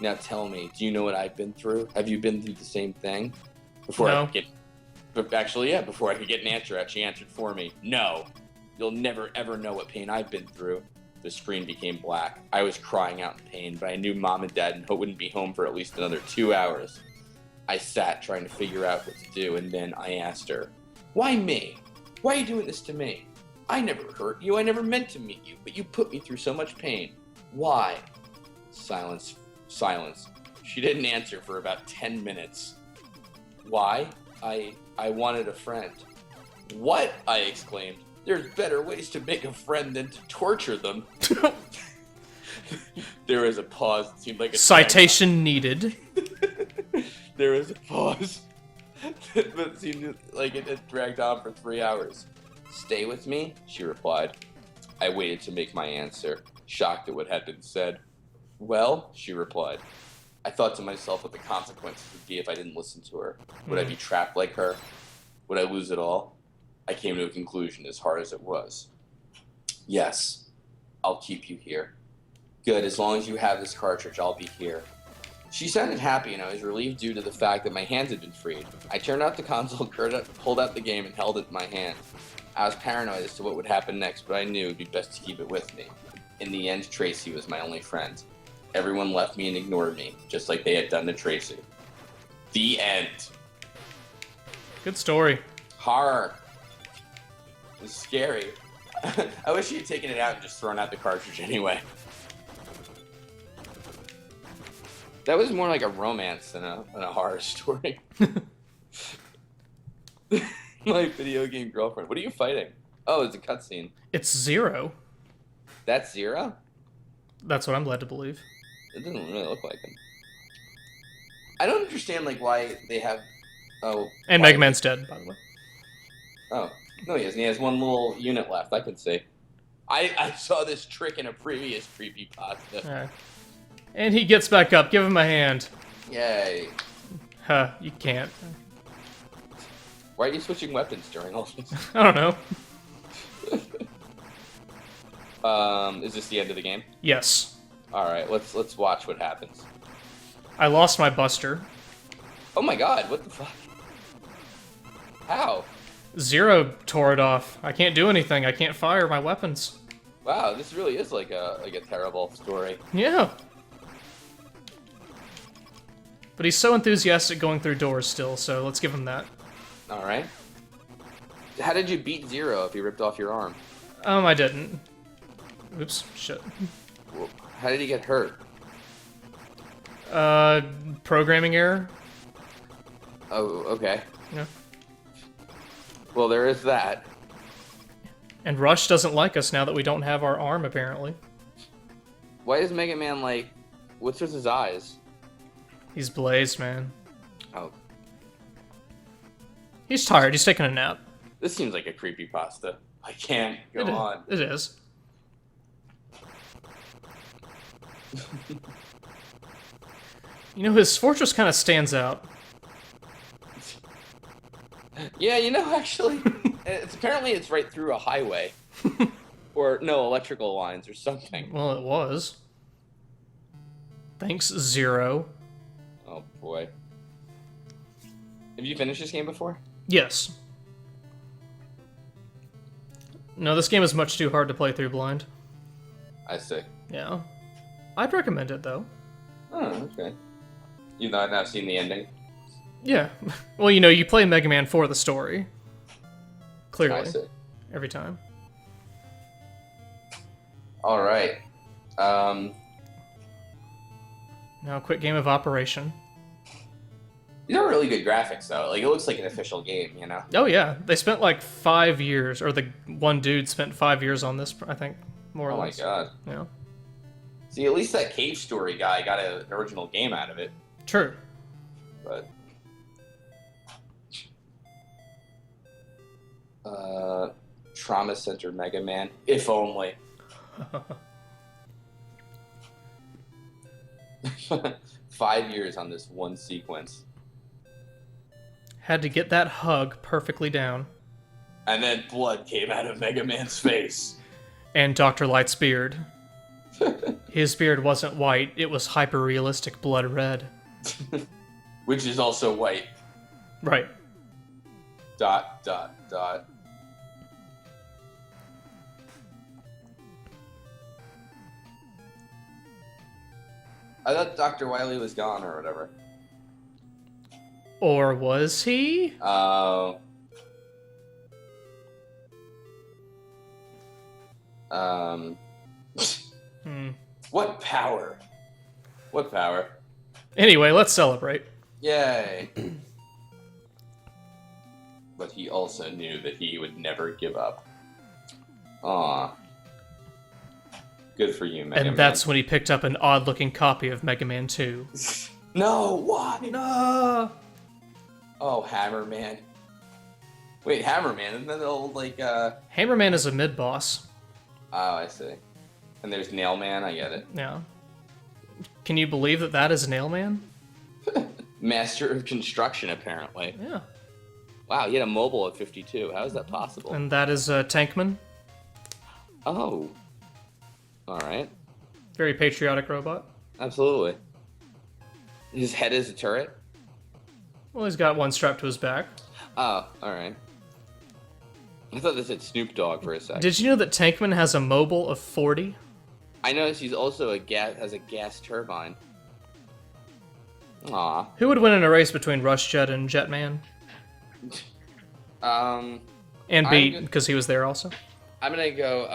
Now tell me, do you know what I've been through? Have you been through the same thing? Before I could get an answer out, she answered for me. No. You'll never ever know what pain I've been through. The screen became black. I was crying out in pain, but I knew Mom and Dad wouldn't be home for at least another 2 hours. I sat trying to figure out what to do, and then I asked her, why me? Why are you doing this to me? I never hurt you. I never meant to meet you, but you put me through so much pain. Why? Silence. She didn't answer for about 10 minutes. Why? I wanted a friend. What? I exclaimed. There's better ways to make a friend than to torture them. There was a pause. It seemed like a citation needed. There was a pause. But it seemed like it had dragged on for 3 hours. Stay with me? She replied. I waited to make my answer, shocked at what had been said. Well, she replied. I thought to myself what the consequences would be if I didn't listen to her. Would I be trapped like her? Would I lose it all? I came to a conclusion, as hard as it was. Yes, I'll keep you here. Good, as long as you have this cartridge, I'll be here. She sounded happy, and I was relieved due to the fact that my hands had been freed. I turned out the console, pulled out the game, and held it in my hand. I was paranoid as to what would happen next, but I knew it would be best to keep it with me. In the end, Tracy was my only friend. Everyone left me and ignored me, just like they had done to Tracy. The end. Good story. Horror. It was scary. I wish she had taken it out and just thrown out the cartridge anyway. That was more like a romance than a horror story. My video game girlfriend. What are you fighting? Oh, it's a cutscene. It's Zero. That's Zero? That's what I'm led to believe. It doesn't really look like him. I don't understand why they have. Oh. And Mega Man's dead, by the way. Oh no, he isn't. He has one little unit left. I can see. I saw this trick in a previous creepypasta. Alright. And he gets back up. Give him a hand. Yay. Huh, you can't. Why are you switching weapons during all this? I don't know. Is this the end of the game? Yes. Alright, let's watch what happens. I lost my Buster. Oh my god, what the fuck? How? Zero tore it off. I can't do anything. I can't fire my weapons. Wow, this really is like a terrible story. Yeah. But he's so enthusiastic going through doors still, so let's give him that. All right. How did you beat Zero if he ripped off your arm? I didn't. Oops, shit. How did he get hurt? Programming error? Oh, okay. Yeah. Well, there is that. And Rush doesn't like us now that we don't have our arm, apparently. Why is Mega Man like... What's with his eyes? He's blazed, man. Oh. He's tired. He's taking a nap. This seems like a creepypasta. I can't go on. It is. You know, his fortress kind of stands out. Yeah, you know, actually, apparently it's right through a highway. Or, no, electrical lines or something. Well, it was. Thanks, Zero. Oh, boy. Have you finished this game before? Yes. No, this game is much too hard to play through blind. I see. Yeah. I'd recommend it, though. Oh, okay. You've not seen the ending? Yeah. Well, you know, you play Mega Man for the story. Clearly. I see. Every time. All right. Now, a quick game of Operation. These are really good graphics, though. Like, it looks like an official game, you know? Oh, yeah. They spent like 5 years, or the one dude spent 5 years on this, I think, more or Oh, my less. God. Yeah. See, at least that Cave Story guy got an original game out of it. True. But... Trauma Center Mega Man. If only. 5 years on this one sequence. Had to get that hug perfectly down. And then blood came out of Mega Man's face. And Dr. Light's beard. His beard wasn't white, it was hyper-realistic blood red. Which is also white. Right. ... I thought Dr. Wily was gone or whatever. Or was he? Oh. What power? What power? Anyway, let's celebrate. Yay. But he also knew that he would never give up. Aw. Good for you, Mega Man. And that's when he picked up an odd-looking copy of Mega Man 2. No, why? No! Oh, Hammerman. Wait, Hammerman, isn't that the old, like, Hammerman is a mid-boss. Oh, I see. And there's Nailman, I get it. Yeah. Can you believe that that is Nailman? Master of Construction, apparently. Yeah. Wow, he had a mobile at 52. How is that possible? And that is Tankman. Oh. Alright. Very patriotic robot. Absolutely. His head is a turret? Well, he's got one strapped to his back. Oh, alright. I thought this said Snoop Dogg for a second. Did you know that Tankman has a mobile of 40? I noticed he's also has a gas turbine. Aw. Who would win in a race between Rush Jet and Jetman? And beat, because he was there also. I'm gonna go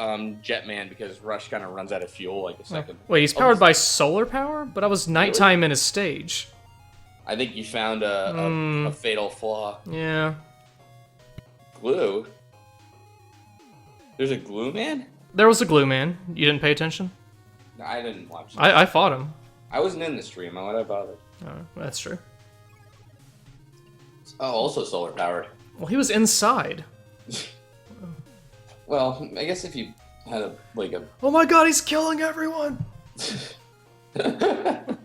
Jetman because Rush kind of runs out of fuel like a second. Wait, he's powered by solar power? But I was nighttime in his stage. I think you found a fatal flaw. Yeah. Glue? There's a glue man? There was a glue man. You didn't pay attention? No, I didn't watch that. I fought him. I wasn't in the stream. Why would I bother? Oh, that's true. Oh, also solar powered. Well, he was inside. Well, I guess if you had a Oh my god, he's killing everyone! what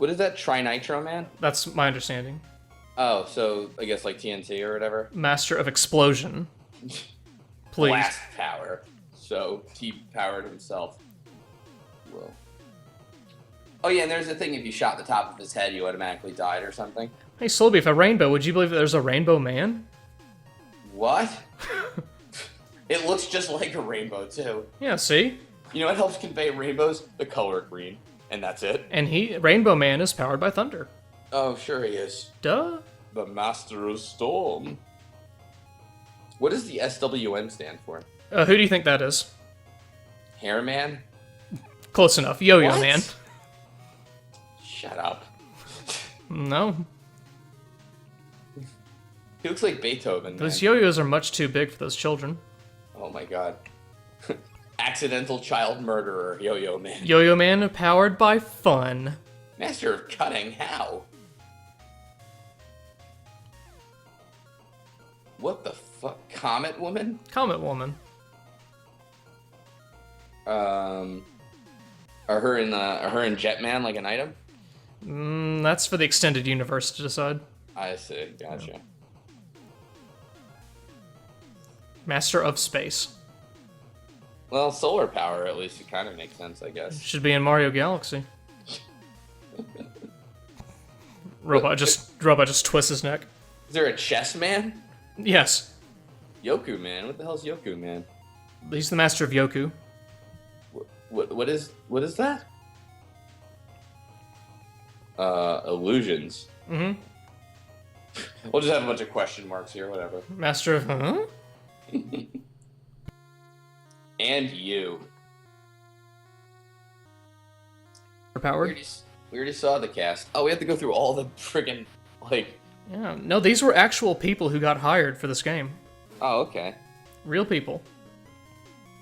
is that? Trinitro Man? That's my understanding. Oh, so I guess like TNT or whatever. Master of Explosion. Please. Blast power. So he powered himself. Whoa. Oh yeah, and there's a thing if you shot the top of his head, you automatically died or something. Hey, Slowbeef, a rainbow. Would you believe that there's a Rainbow Man? What? It looks just like a rainbow, too. Yeah, see? You know what helps convey rainbows? The color green. And that's it. And Rainbow Man is powered by thunder. Oh, sure he is. Duh. The Master of Storm. What does the SWM stand for? Who do you think that is? Hairman? Close enough. Yo-Yo What? Man. Shut up. No. He looks like Beethoven. Those man. yo-yos are much too big for those children. Oh my god. Accidental child murderer, Yo-Yo Man. Yo-Yo Man powered by fun. Master of cutting, how? What the fuck? Comet Woman? Comet Woman. Are her and Jetman like an item? That's for the extended universe to decide. I see, gotcha. Master of Space. Well, solar power, at least it kind of makes sense, I guess. Should be in Mario Galaxy. Robot just twists his neck. Is there a chess man? Yes. Yoku Man? What the hell's Yoku Man? He's the master of Yoku. What is that? Illusions. Mm-hmm. We'll just have a bunch of question marks here, whatever. Master of huh? And you. Powered? We already saw the cast. Oh, we have to go through all the friggin' like. Yeah. No, these were actual people who got hired for this game. Oh, okay. Real people.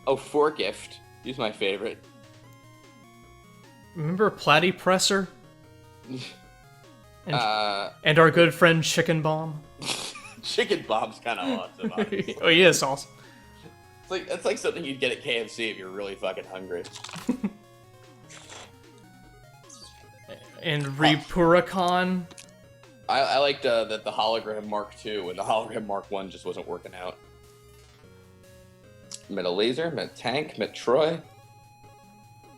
Oh, Forgift. He's my favorite. Remember Platypresser? Uh, And our good friend Chicken Bomb? Chicken Bob's kind of awesome. Honestly. Oh, he is awesome. It's like something you'd get at KFC if you're really fucking hungry. And Repuricon. I liked the Hologram Mark II, and the Hologram Mark I just wasn't working out. Met a laser, met tank, met Troy.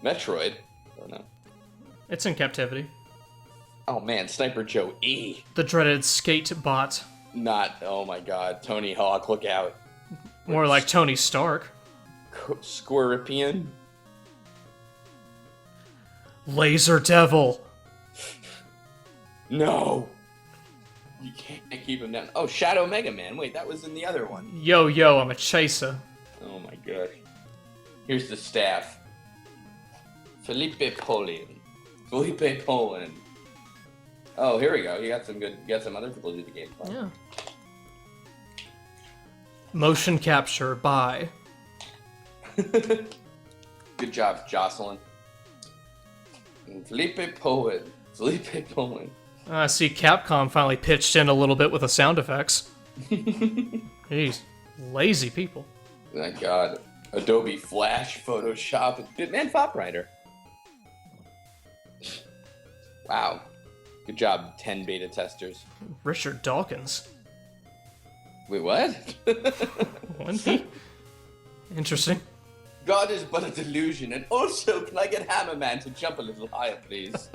Metroid. Oh no. It's in captivity. Oh man, Sniper Joe E. The dreaded skate bot. Not, oh my god, Tony Hawk, look out. More like Tony Stark. Scorpion. Laser Devil. No! You can't keep him down. Oh, Shadow Mega Man. Wait, that was in the other one. Yo, yo, I'm a chaser. Oh my gosh. Here's the staff. Felipe Polin. Felipe Polin. Oh, here we go. You got some other people to do the gameplay. Yeah. Motion capture by. Good job, Jocelyn. And Felipe Polin. Felipe Polin. I see Capcom finally pitched in a little bit with the sound effects. Jeez, lazy people. My god. Adobe Flash, Photoshop, Bitman Fopwriter. Wow. Good job, 10 beta testers. Richard Dawkins. Wait, what? Wasn't he? Interesting. God is but a delusion, and also, can I get Hammerman to jump a little higher, please?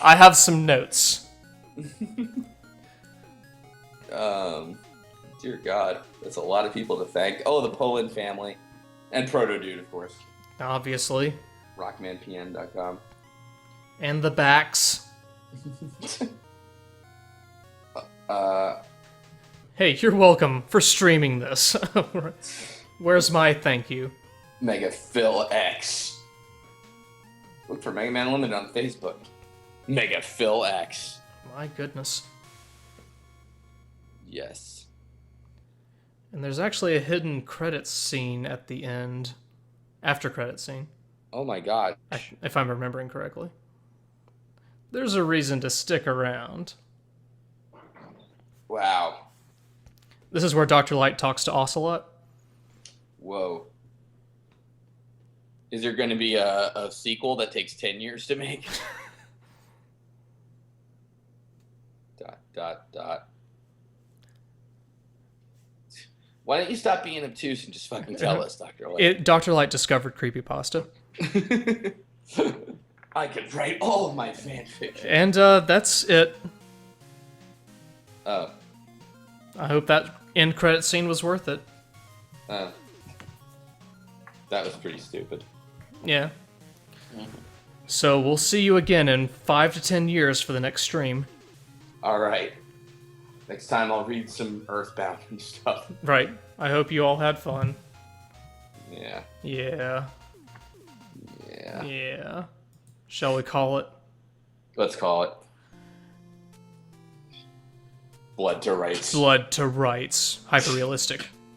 I have some notes. Dear God, that's a lot of people to thank. Oh, the Poland family. And Proto Dude, of course. Obviously. Rockmanpn.com. And the backs. Hey, you're welcome for streaming this. Where's my thank you? Mega Phil X. Look for Mega Man Unlimited on Facebook. Mega Phil X. My goodness. Yes. And there's actually a hidden credits scene at the end. After credits scene. Oh my god. If I'm remembering correctly. There's a reason to stick around. Wow. This is where Dr. Light talks to Ocelot. Whoa. Is there going to be a sequel that takes 10 years to make? ... Why don't you stop being obtuse and just fucking tell us, Dr. Light? Dr. Light discovered creepypasta. I could write all of my fanfiction. And that's it. Oh. I hope that end credit scene was worth it. That was pretty stupid. Yeah. So we'll see you again in 5 to 10 years for the next stream. All right. Next time I'll read some Earthbound and stuff. Right. I hope you all had fun. Yeah. Yeah. Yeah. Yeah. Shall we call it? Let's call it. Blood to Rights. Blood to Rights. Hyper realistic.